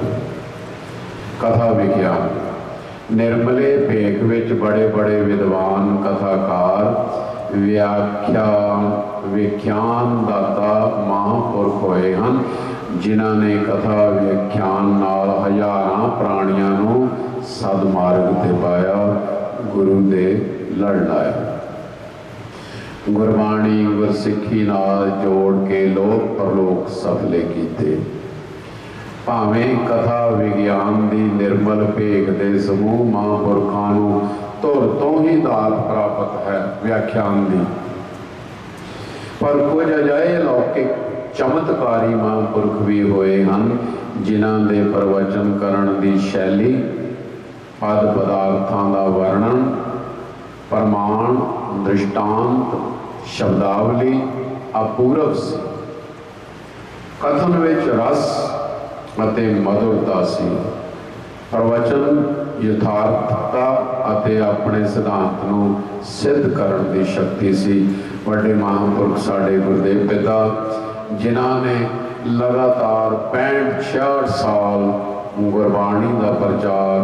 ਕਥਾ ਵਿਗਿਆਨ ਨਿਰਮਲੇ ਭੇਖ ਵਿੱਚ ਬੜੇ ਬੜੇ ਵਿਦਵਾਨ ਕਥਾਕਾਰ ਵਿਖਿਆਨ ਦਾਤਾ ਮਹਾਂਪੁਰਖ ਹੋਏ ਹਨ, ਜਿਨ੍ਹਾਂ ਨੇ ਕਥਾ ਵਿਖਿਆਨ ਨਾਲ ਹਜ਼ਾਰਾਂ ਪ੍ਰਾਣੀਆਂ ਨੂੰ ਸਦਮਾਰਗ ਤੇ ਪਾਇਆ, ਗੁਰੂ ਦੇ ਲੜ ਲਾਇਆ। ਗੁਰਬਾਣੀ ਗੁਰਸਿੱਖੀ ਨਾਲ ਜੋੜ ਕੇ ਲੋਕ ਪਰਲੋਕ ਸਫਲੇ ਕੀਤੇ। ਭਾਵੇਂ ਕਥਾ ਵਿਗਿਆਨ ਦੀ ਨਿਰਮਲ ਭੇਖ ਦੇ ਸਮੂਹ ਮਹਾਂਪੁਰਖਾਂ ਨੂੰ ਧੁਰ ਤੋਂ ਹੀ ਦਾਤ ਪ੍ਰਾਪਤ ਹੈ ਵਿਆਖਿਆਨ ਦੀ, ਪਰ ਕੁਝ ਅਜਿਹੇ ਲੌਕਿਕ ਚਮਤਕਾਰੀ ਮਹਾਂਪੁਰਖ ਵੀ ਹੋਏ ਹਨ, ਜਿਨ੍ਹਾਂ ਦੇ ਪ੍ਰਵਚਨ ਕਰਨ ਦੀ ਸ਼ੈਲੀ, ਪਦ ਪਦਾਰਥਾਂ ਦਾ ਵਰਣਨ, ਪ੍ਰਮਾਣ, ਦ੍ਰਿਸ਼ਟਾਂਤ, ਸ਼ਬਦਾਵਲੀ ਅਪੂਰਵ ਸੀ। ਕਥਨ ਵਿੱਚ ਰਸ ਅਤੇ ਮਧੁਰਤਾ ਸੀ। ਪ੍ਰਵਚਨ ਯਥਾਰਥਤਾ ਅਤੇ ਆਪਣੇ ਸਿਧਾਂਤ ਨੂੰ ਸਿੱਧ ਕਰਨ ਦੀ ਸ਼ਕਤੀ ਸੀ। ਵੱਡੇ ਮਹਾਂਪੁਰਖ ਸਾਡੇ ਗੁਰਦੇਵ ਪਿਤਾ, ਜਿਨ੍ਹਾਂ ਨੇ ਲਗਾਤਾਰ 65-66 ਸਾਲ ਗੁਰਬਾਣੀ ਦਾ ਪ੍ਰਚਾਰ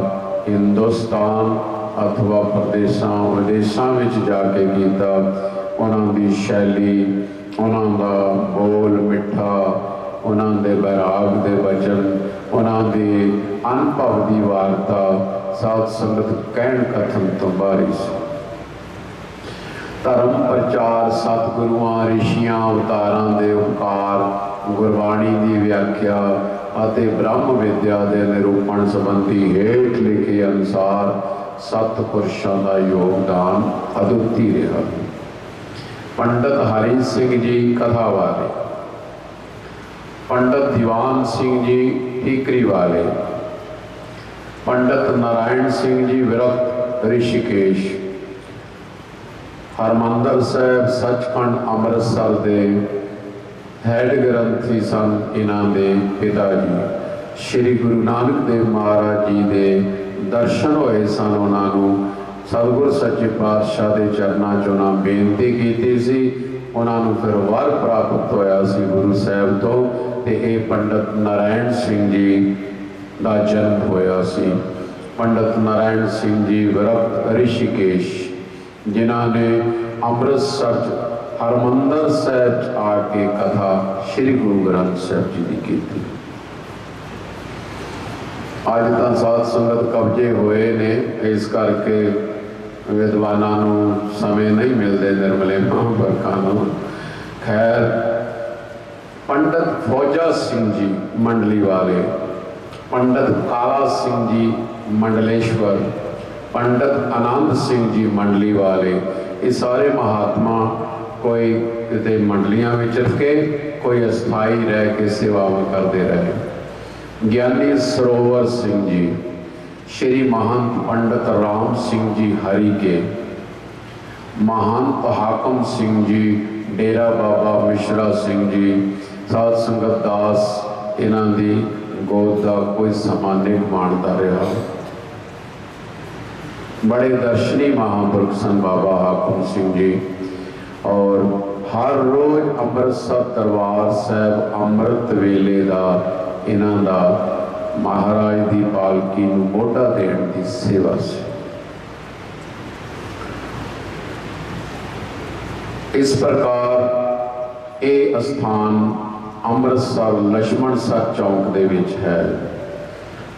ਹਿੰਦੁਸਤਾਨ ਅਥਵਾ ਪ੍ਰਦੇਸ਼ਾਂ ਵਿਦੇਸ਼ਾਂ ਵਿੱਚ ਜਾ ਕੇ ਕੀਤਾ, ਉਹਨਾਂ ਦੀ ਸ਼ੈਲੀ, ਉਹਨਾਂ ਦਾ ਬੋਲ ਮਿੱਠਾ, ਉਹਨਾਂ ਦੇ ਬੈਰਾਗ ਦੇ ਬਚਨ, ਉਹਨਾਂ ਦੀ ਅਨੁਭਵ ਦੀ ਵਾਰਤਾ ਸਾਧ ਸੰਗਤ ਕਹਿਣ ਕਥਨ ਤੋਂ ਬਾਹਰੀ ਸੀ। ਧਰਮ ਪ੍ਰਚਾਰ, ਸਤਿਗੁਰੂਆਂ, ਰਿਸ਼ੀਆਂ, ਅਵਤਾਰਾਂ ਦੇ ਉਪਕਾਰ, ਗੁਰਬਾਣੀ ਦੀ ਵਿਆਖਿਆ ਅਤੇ ਬ੍ਰਹਮ ਵਿਦਿਆ ਦੇ ਨਿਰੂਪਣ ਸੰਬੰਧੀ ਹੇਠ ਲਿਖੇ ਅਨੁਸਾਰ ਸਤਿਪੁਰਸ਼ਾਂ ਦਾ ਯੋਗਦਾਨ ਅਦੁੱਤੀ ਰਿਹਾ। ਪੰਡਤ ਹਰੀ ਸਿੰਘ ਜੀ ਕਥਾ ਵਾਲੇ, पंडित दीवान सिंह जी ठीकरी वाले, पंडित नारायण सिंह जी विरक्त ऋषिकेश, हरमंदर साहब सचखंड अमृतसर के हैड ग्रंथी सन। इन्हां दे पिता जी श्री गुरु नानक देव महाराज जी के दर्शन होए सन। उन्होंने सतगुर सच्चे पातशाह के चरणों च उन्होंने बेनती की सी। उन्होंने फिर वर प्राप्त होया सी गुरु साहब तो, ते ये पंडित नारायण सिंह जी का जन्म होया सी। पंडित नारायण सिंह जी विरक्त ऋषिकेश, जिन्होंने अमृतसर हरमंदर साहब आके कथा श्री गुरु ग्रंथ साहब जी की की। अज तो साध संगत कब्जे हुए ने, इस करके विद्वानों को समय नहीं मिलते निर्मले महांपुरखों। खैर, पंडित फौजा सिंह जी मंडली वाले, पंडित काला सिंह जी मंडलेश्वर, पंडित आनंद सिंह जी मंडली वाले, ये सारे महात्मा कोई किते मंडलियां में रखे, कोई अस्थाई रह के सेवावां करते रहे। ज्ञानी सरोवर सिंह जी, श्री महंत पंडित राम सिंह जी हरि के, महंत हाकम सिंह जी, डेरा बाबा मिश्रा सिंह जी, साध संगत दास इन्हां दी गोद का कोई समा नहीं मानता रहा। बड़े दर्शनी महापुरुष सन बाबा हाकम सिंह जी, और हर रोज अमृतसर दरबार साहब अमृत वेले का इन्हां दा महाराज की पालकी नूं मोढा देण की सेवा सी। इस प्रकार ये स्थान अमृतसर लक्ष्मणसर चौक दे विच है।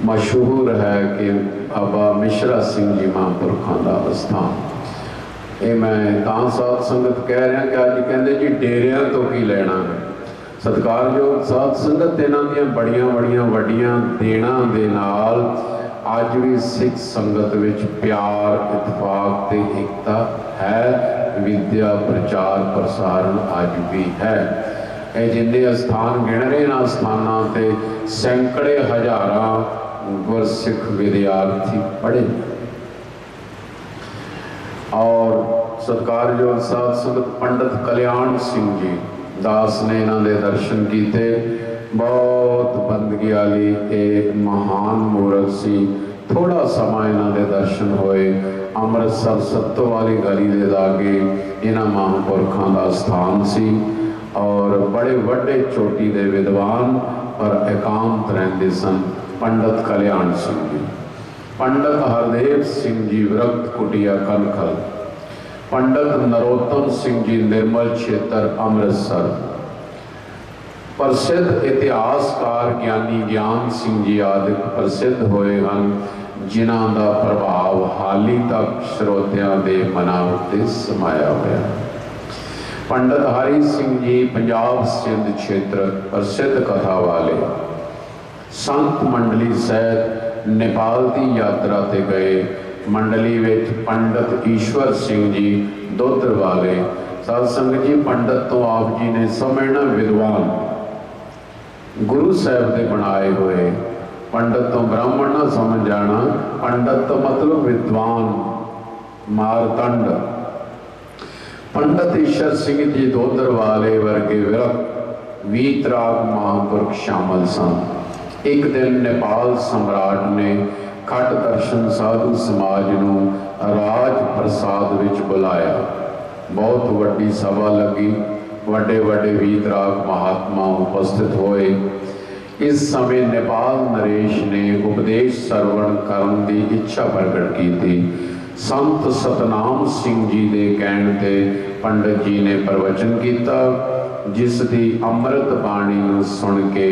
मशहूर है कि बाबा मिश्रा सिंह जी महापुरखों का स्थान। ये मैं तां साध संगत कह रहा कि अज कहते जी डेरिया तो की लेना है। सत्कारयोग साध संगत इन्हां दियां बड़ियां बड़ियां वड्डियां देणां दे नाल अज भी सिख संगत विच प्यार इतफाक ते एकता है। विद्या प्रचार प्रसारण अज भी है। ये जिन्ने स्थान गिण रहे ना स्थानां ते सैकड़े हज़ारां गुरसिख विद्यार्थी पढ़े। और सत्कारयोग साध संगत पंडित कल्याण सिंह जी दास ने इन्हां दे दर्शन किए। बहुत बंदगी वाली एक महान मूर्त सी। थोड़ा समा इन्हां दे दर्शन होए। अमृतसर सत्तो वाली गली दे लागे इन्हां महापुरखों का स्थान सी। और बड़े वड्डे चोटी दे विद्वान पर एकांत रहंदे सन पंडित कल्याण सिंह जी, पंडित हरदेव सिंह जी विरक्त कुटिया कनखल, पंडित नरोत्तम सिंह जी निर्मल क्षेत्र अमृतसर, प्रसिद्ध इतिहासकार ज्ञानी ज्ञान सिंह जी आदि प्रसिद्ध होए हैं, जिन्हां दा प्रभाव हाली तक श्रोतियां दे मनां उत्ते समाया होया। पंडित हरि सिंह जी पंजाब सिंध क्षेत्र प्रसिद्ध कथा वाले, संत मंडली सहित नेपाल की यात्रा ते गए। मंडली विच पंडित ईश्वर सिंह जी दोधर वाले। साध संगत जी पंडित तो आप जी ने समझना विद्वान गुरु साहब के बनाए हुए। पंडित तो ब्राह्मण ना समझ जाना, पंडित तो मतलब विद्वान मारतंड। पंडित ईश्वर सिंह जी दोधर वाले वर्गे विरक्त वीतराग महापुरुष शामिल सन। एक दिन नेपाल सम्राट ने खट दर्शन साधु समाज नूं राज प्रसाद विच बुलाया। बहुत वड्डी सभा लगी, वड्डे वड्डे वीतराग महात्मा उपस्थित होए। इस समय नेपाल नरेश ने उपदेश सरवण करन की इच्छा प्रकट की थी। संत सतनाम सिंह जी के कहने ते पंडित जी ने प्रवचन किया, जिसकी अमृत बाणी नूं सुन के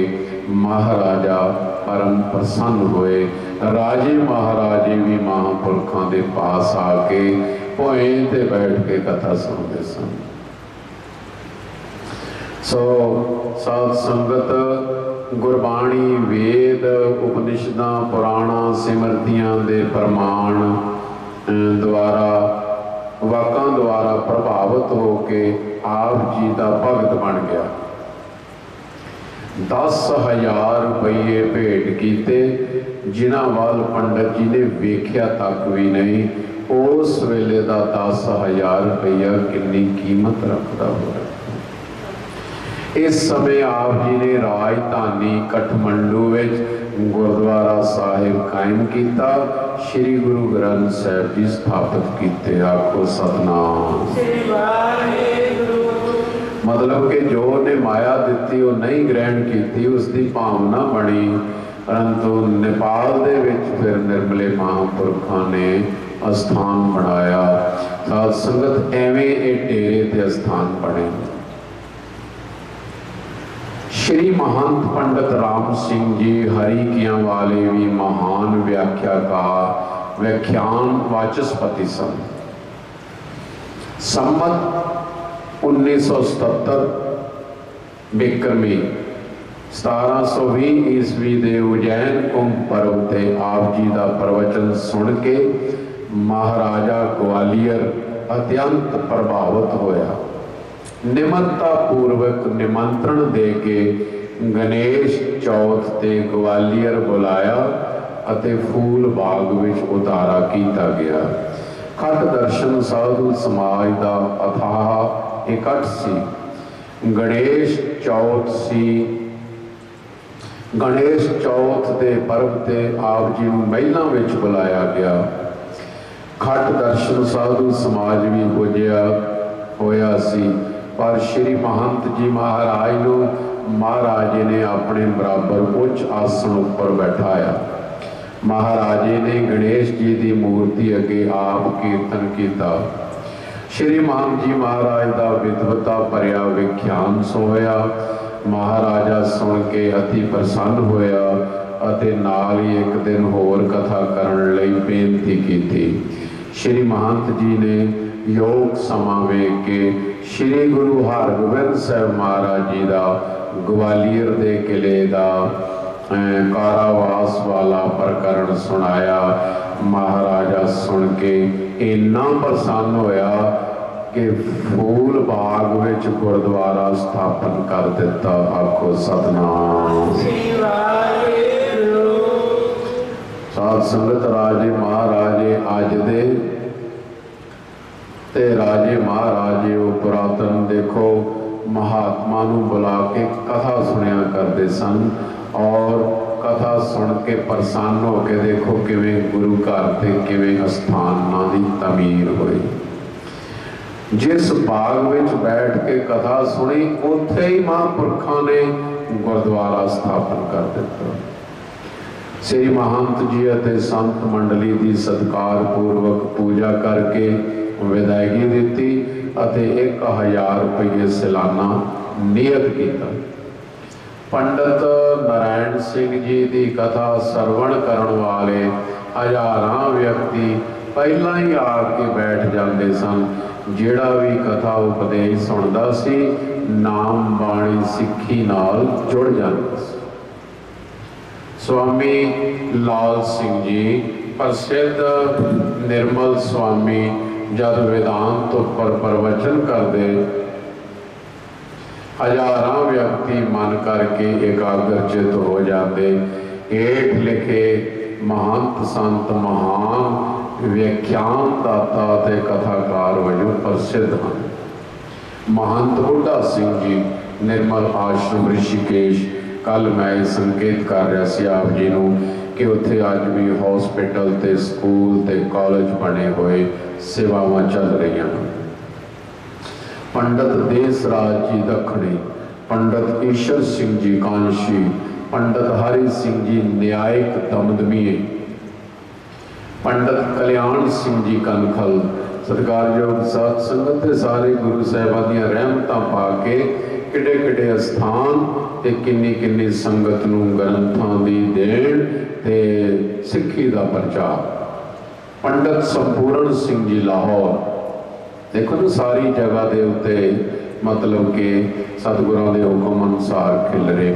महाराजा परम प्रसन्न हुए। राजे महाराजे भी महापुरखों के पास आके भोए ते बैठ के कथा सुनते सन। सो साध संगत गुरबाणी वेद उपनिषदां पुराणा सिमरतियां दे प्रमाण द्वारा वाकां द्वारा प्रभावित होके आप जी का भगत बन गया। 10,000 रुपये भेंट किए, जिन्हां वाल पंडित जी ने वेख्या तक भी नहीं। उस वेले का 10,000 रुपया कितनी कीमत रखता होगा। इस समय आप जी ने राजधानी कठमंडू विच गुरुद्वारा साहिब कायम किया। श्री गुरु ग्रंथ साहिब जी स्थापित किए। आखो सतनाम। मतलब कि जो ने माया दी वो नहीं ग्रहण की, उसकी भावना बनी। परंतु नेपाल दे विच फिर निर्मले महापुरखों ने अस्थान बनाया। साध संगत एवें ये डेरे ते अस्थान बने। श्री महंत पंडित राम सिंह जी हरिकियां वाले भी महान व्याख्याकार व्याख्यान वाचस्पति सन। सम्मत 1977 बिक्रमी 1720 ईस्वी के उज्जैन कुंभ पर्व से आप जी का प्रवचन सुन के महाराजा ग्वालियर अत्यंत प्रभावित होया। निमरता पूर्वक निमंत्रण दे के गणेश चौथ ते ग्वालियर बुलाया अते फूल बाग विच उतारा किया गया। खट दर्शन साधु समाज का अथाह इकट्ठ सी। गणेश चौथ सी। गणेश चौथ के पर्व ते आप जी नूं महिलां विच बुलाया गया। खट दर्शन साधु समाज भी पुजया होया सी, पर श्री महंत जी महाराज नूं महाराजे ने अपने बराबर उच्च आसन उपर बैठाया। महाराजे ने गणेश जी की मूर्ति अगे आप कीर्तन किया। श्री महंत जी महाराज का विद्वता भरिया विख्यान होया। महाराजा सुन के अति प्रसन्न होया अते नाल ही एक दिन होर कथा करन लई बेनती की थी। श्री महंत जी ने योग समा वेख के श्री गुरु हरगोबिंद साहब महाराज जी का ग्वालियर के किले का कारावास वाला प्रकरण सुनाया। महाराजा सुन के इन्ना प्रसन्न होया कि फूल बाग विच गुरुद्वारा स्थापन कर दिता। आखो सतनाम। साध संगत राजे महाराजे अज दे ते राजे महाराजे वो पुरातन देखो महात्मा नूं बुला के कथा सुनिया करते सन और कथा सुन के प्रसन्न हो के देखो किवें गुरु घर ते किवें अस्थानां दी तमीर होई। जिस बाग विच बैठ के कथा सुनी उत्थे ही महापुरखों ने गुरुद्वारा स्थापन कर दिता। श्री महंत जी अते संत मंडली की सत्कार पूर्वक पूजा करके विदायगी दिती अते 1000 रुपये सालाना नियत किया। पंडित नारायण सिंह जी की कथा सरवण करने वाले हजारां व्यक्ति पहला ही आके बैठ जाते सन। जिहड़ा भी कथा उपदेश सुनता सी नाम बाणी सिक्खी नाल जुड़ जाता सी। स्वामी लाल सिंह जी प्रसिद्ध निर्मल स्वामी जब वेदांत पर प्रवचन करते हजारां व्यक्ति मन करके एकाग्रचित हो जाते। हेठ लिखे महंत संत महान व्याख्यान दाता ते कथाकार वजों प्रसिद्ध हैं। महंत बुढ़ा सिंह जी निर्मल आश्रम ऋषिकेश। कल मैं संकेत कर रहा सी आप जी नूं कि उत्थे अज भी हॉस्पिटल ते स्कूल ते कॉलेज बने हुए सेवावां चल रही हैं। पंडित देसराज जी दखणी, पंडित ईश्वर सिंह जी कांशी, पंडित हरि सिंह जी न्यायिक दमदमीए, पंडित कल्याण सिंह जी कनखल। सत्कारयोग साध संगत ते सारे गुरु साहिबां दीयां रहमतां पा के किडे किडे स्थान ते किन्नी किन्नी संगत नूं ग्रंथां दी देण ते सिੱਖੀ दा प्रचार। पंडित संपूर्ण सिंह जी लाहौर। देखो ना सारी जगह के उत्ते मतलब कि सतगुरां दे हुक्म अनुसार खिल रहे।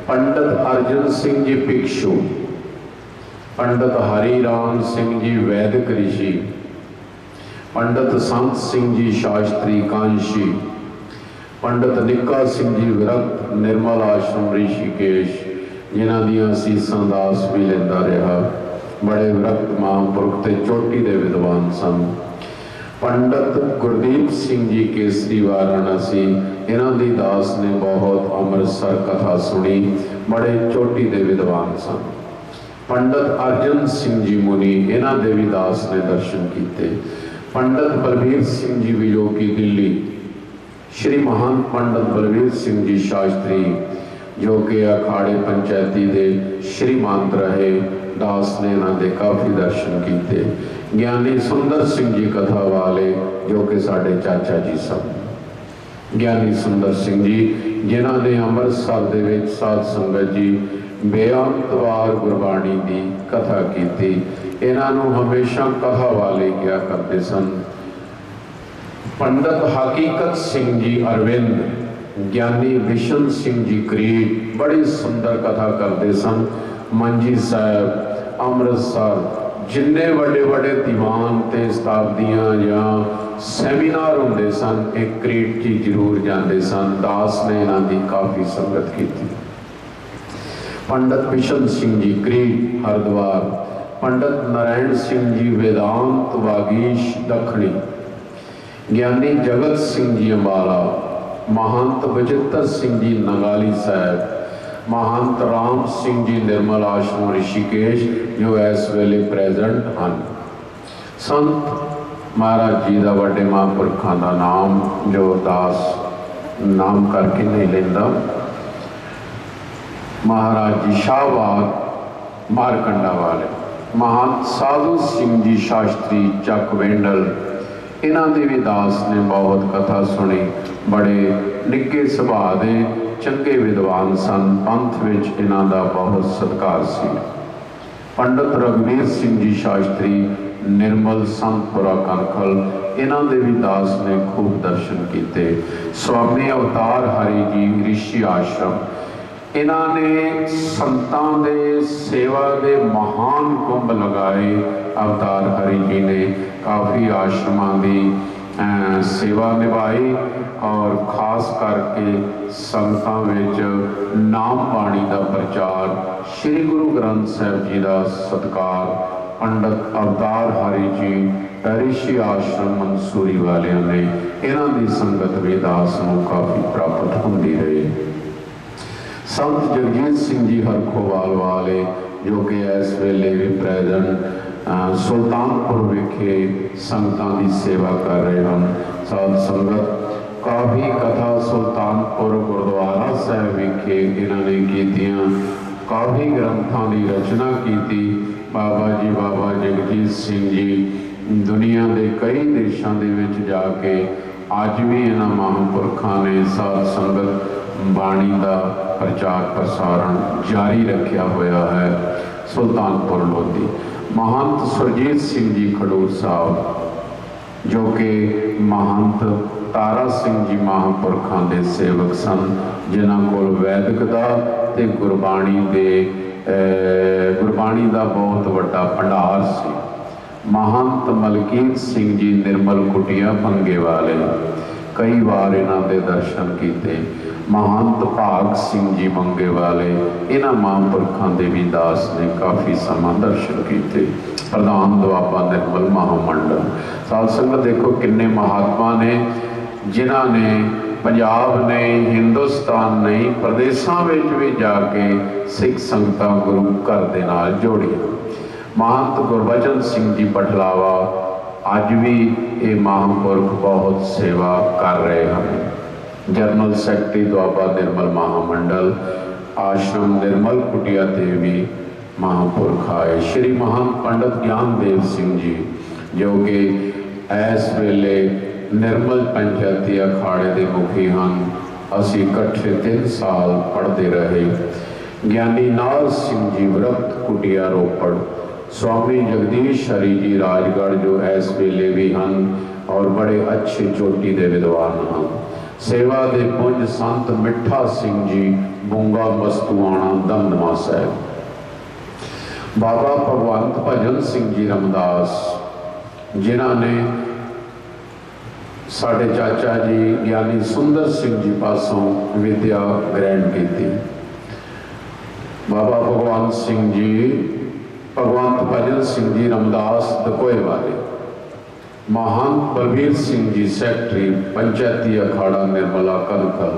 पंडित अर्जन सिंह जी भिक्षु, पंडित हरिराम सिंह जी वैदिक ऋषि, पंडित संत सिंह जी शास्त्री कांशी, पंडित निक्का सिंह जी विरक्त निर्मल आश्रम ऋषिकेश जिन्हां दीयां असीसां दास भी लैंदा रहा। बड़े विरक्त महापुरख ते चोटी दे विद्वान सन। पंडित गुरदीप सिंह जी केसरी वाराणसी इन्हां दी दास ने बहुत अमृतसर कथा सुनी। बड़े चोटी दे विद्वान सन। पंडित अर्जन सिंह जी मुनि इन्हां दे भी दास ने दर्शन किए। पंडित बलबीर सिंह जी वियोगी दिल्ली। श्री महंत पंडित बलबीर सिंह जी शास्त्री जो कि अखाड़े पंचायती दे श्रीमंत रहे दास ने इन्हां दे काफ़ी दर्शन किए। ज्ञानी सुंदर सिंह जी कथा वाले जो कि साढ़े चाचा जी सन। ज्ञानी सुंदर सिंह जी जिन्हां ने अमृतसर दे विच साध संगत जी बेअंत वार गुरबाणी की कथा की। इन्हां नूं हमेशा कथा वाले क्या करते सन। पंडित हकीकत सिंह जी अरविंद, ज्ञानी बिशन सिंह जी करीब बड़ी सुंदर कथा करते सन। मंजी साहब अमृतसर जिन्ने वड्डे वड्डे दीवान ते शताब्दियां या सैमीनार होंदे सन एक क्रीट जी जरूर जाते सन। दास ने इन्हां दी काफ़ी संगत की। पंडित बिशन सिंह जी क्रीट हरिद्वार, पंडित नारायण सिंह जी वेदांत वागीश दखनी, ज्ञानी जगत सिंह जी अम्बाला, महंत बचित्र सिंह जी नगाली साहब, महंत राम सिंह जी निर्मल आश्रम ऋषिकेश जो इस वेले प्रेजेंट हैं। संत महाराज जी का वड्डे महापुरखों का नाम जो दास नाम करके नहीं लेंदा, महाराज जी शाहबाद मारकंडा वाले, महंत साधु सिंह जी शास्त्री चक वेंडल, इन्हां दे भी दास ने बहुत कथा सुनी। बड़े निके सुभाव दे चंगे विद्वान सन। पंथ विच इन्हां दा बहुत सत्कार सी। पंडित रघुवीर सिंह जी शास्त्री निर्मल संतपुरा कनखल, इन्हां दे भी दास ने खूब दर्शन किए। स्वामी अवतार हरि जी ऋषि आश्रम, इन्हां ने संतां दे सेवा दे महान कुंभ लगाए। अवतार हरि जी ने काफ़ी आश्रमां की सेवा निभाई और खास करके संगतां विच नाम बाणी का प्रचार, श्री गुरु ग्रंथ साहिब जी का सत्कार। पंडित अवतार हरि जी ऋषि आश्रम मंसूरी वालियां ने इन्हां दी संगत भी दास नूं काफ़ी प्राप्त होंदी रही। संत जगजीत सिंह जी हरखोवाल वाले जो कि इस वेले भी प्रेजेंट सुल्तानपुर विखे संगतां की सेवा कर रहे हैं। साध संगत काफ़ी कथा सुल्तानपुर गुरुद्वारा साहब विखे इन्होंने कीतियां, काफ़ी ग्रंथों की रचना की। बाबा जगजीत सिंह जी दुनिया के कई देशों के जाके अज भी इन्हां महापुरखों ने साध संगत बाणी का प्रचार प्रसारण जारी रखा होया है। सुल्तानपुर लोधी महंत सुरजीत सिंह जी खडूर साहब जो कि महंत तारा सिंह जी महापुरखों के सेवक सन, जिन्हां कोल वैदिकता ते गुरबाणी का बहुत वड्डा भंडार सी। महंत मलकीत सिंह जी निर्मल कुटिया पंगे वाले, कई बार इन्हां दे दर्शन किए। महंत भाग सिंह जी मंगे वाले, इन्हां महापुरखों के भी दास ने काफ़ी समा दर्शन किए। प्रधान दुआबा निर्मल महामंडल। साध संगत देखो किन्ने महात्मा ने जिन्हां ने पंजाब ने हिंदुस्तान नहीं प्रदेशों में भी जाके सिख संगतां गुरु घर दे नाल जोड़िया। महंत गुरबचन सिंह जी पटलावा अज भी ये महापुरख बहुत सेवा कर रहे हैं। जनरल सैकटरी दुआबा निर्मल महामंडल आश्रम निर्मल कुटिया देवी महापुरख आए। श्री महंत पंडित ज्ञानदेव सिंह जी जो कि इस वेले निर्मल पंचायती अखाड़े के मुखी हैं। असी इकट्ठे 3 साल पढ़ते रहे। ज्ञानी नार सिंह जी व्रत कुटिया रोपड़, स्वामी जगदीश हरि जी राजगढ़ जो इस वेले भी हैं और बड़े अच्छे चोटी के विद्वान हैं। सेवा दे पुंज संत मिठा सिंह जी बूंगा मस्तुआणा दमदमा साहब। बाबा भगवंत भजन सिंह जी रमदास जिन्होंने साढ़े चाचा जी ज्ञानी सुंदर सिंह जी पासों विद्या ग्रहण की। बाबा भगवंत सिंह जी भगवंत भजन सिंह जी रमदास दकोए वाले, महंत बलबीर सिंह जी सैकटरी पंचायती अखाड़ा निर्मला कनखल,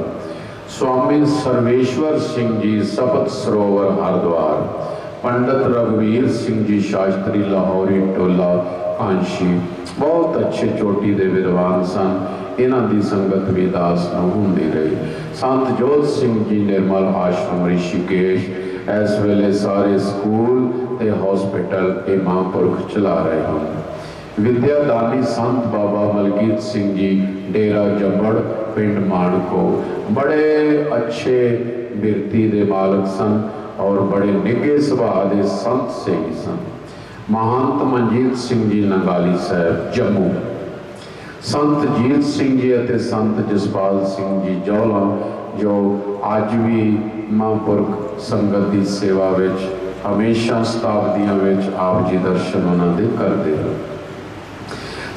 स्वामी सर्वेश्वर सिंह जी सपत सरोवर हरिद्वार, पंडित रघुवीर सिंह जी शास्त्री लाहौरी टोला कांशी, बहुत अच्छे चोटी के विद्वान सन। इन्हां दी संगत भी दास नूं हुंदी रही। संत जोत सिंह जी निर्मल आश्रम ऋषिकेश इस वेले सारे स्कूल ते हॉस्पिटल ये महापुरख चला रहे हैं। विद्यादानी संत बाबा मलकीत सिंह जी डेरा जम्बड़ पिंड माणको बड़े अच्छे बिरती के मालक सन और बड़े निगे सुभाव के संत सेवी सन। महंत मनजीत सिंह जी नगाली साहब जम्मू, संत जीत सिंह जी और संत जसपाल सिंह जी जौला जो अज भी महापुरख संगत की सेवा विच हमेशा शताब्दियों में आप जी दर्शन उन्होंने करते हैं।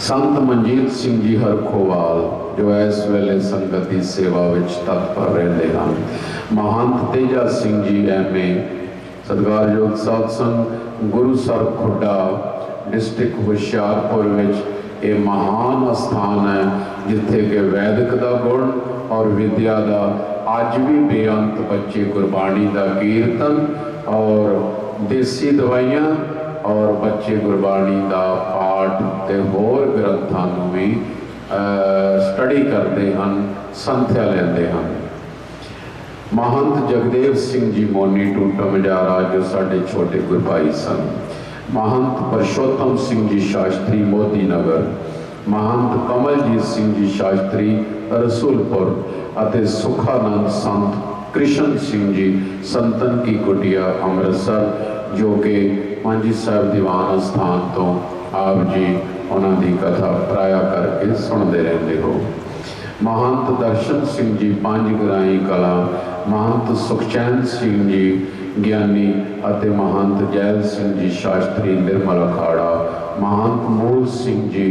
संत मनजीत सिंह जी हरखोवाल जो इस वेले संगत की सेवा में तत्पर रहते हैं। महंत तेजा सिंह जी MA सत्कारयोग सत्संग गुरुसर खुड्डा डिस्ट्रिक्ट हुशियारपुर में ये महान स्थान है जिथे कि वैदिक का गुण और विद्या का अज भी बेअंत बच्चे गुरबाणी का कीर्तन और देसी दवाइयाँ और बच्चे गुरबाणी का पाठ ते होर ग्रंथों भी स्टडी करते हैं, संथ्या लेंदे हैं। महंत जगदेव सिंह जी मोनी टूटा मजारा जो साढ़े छोटे गुरभाई सन। महंत परशोत्तम सिंह जी शास्त्री मोदी नगर। महंत कमलजीत सिंह जी शास्त्री रसूलपुर अते सुखानंद संत कृष्ण सिंह जी संतन की कुटिया अमृतसर जो कि मांझी साहब दीवान स्थान तो आप जी उन्होंने कथा पराया करके सुनते रहते हो। महंत दर्शन सिंह जी पांच गराई कला। महंत सुखचैन सिंह जी ज्ञानी अते महंत जैल सिंह जी शास्त्री निर्मल अखाड़ा। महंत मूल सिंह जी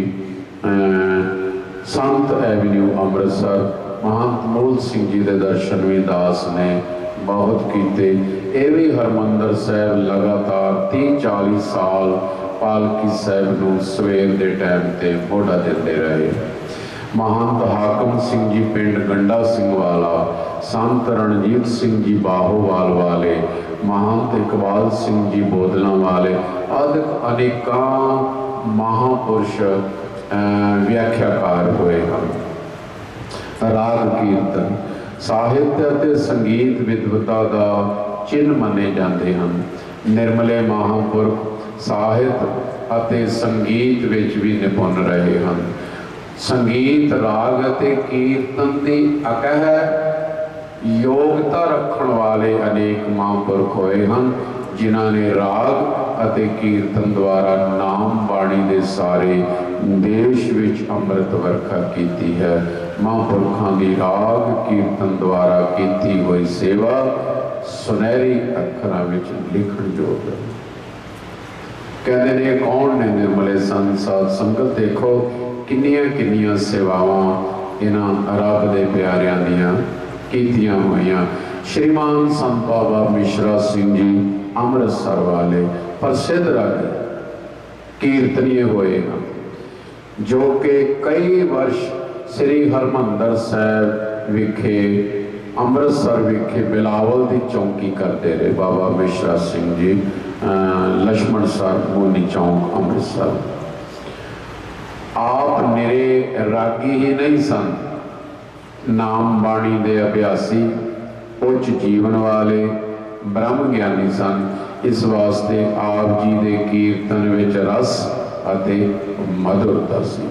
संत एवेन्यू अमृतसर। महंत मूल सिंह जी के दर्शन भी दास ने बहुत किए। ये भी हरमंदर साहब लगातार 30-40 साल पालकी साहब को सवेर के टाइम से मोढ़ा देते रहे। महंत हाकम सिंह जी पिंड गंडा सिंह वाला। संत रणजीत सिंह जी बाहोवाल वाले। महंत इकबाल सिंह जी बोदलों वाले आदि अनेका महापुरुष व्याख्याकार हुए हैं। राग कीर्तन साहित्य और संगीत विद्वता का चिन्ह मने जाते हैं। निर्मले महापुरुष साहित्य और संगीत विच भी निपुण रहे हैं। संगीत राग और कीर्तन की अकह योग्यता रखने वाले अनेक महापुरुष हुए हैं जिन्होंने राग और कीर्तन द्वारा नाम बाणी के सारे देश विच अमृत वर्खा की है। महापुरुषों की राग कीर्तन द्वारा की हुई सेवा सुनहरी अखरां विच लिखण योग है। कहते ने कौन ने निर्मले संत साध संगत देखो किन्नियां किन्नियां सेवावां इन्हां रब दे प्यारियां दियां कीतियां होईयां। श्रीमान संत बाबा मिश्रा सिंह जी अमृतसर वाले प्रसिद्ध रागी कीर्तनीय हुए हैं जो कि कई वर्ष श्री हरमंदर साहब विखे अमृतसर विखे बिलावल की चौकी करते रहे। बाबा मिश्रा सिंह जी लक्ष्मण सर मोनी चौक अमृतसर। आप निरे रागी ही नहीं सन, नाम बाणी के अभ्यासी उच्च जीवन वाले ब्रह्म ज्ञानी सन। इस वास्ते आप जी के कीर्तन विच रस अते मधुरता सी।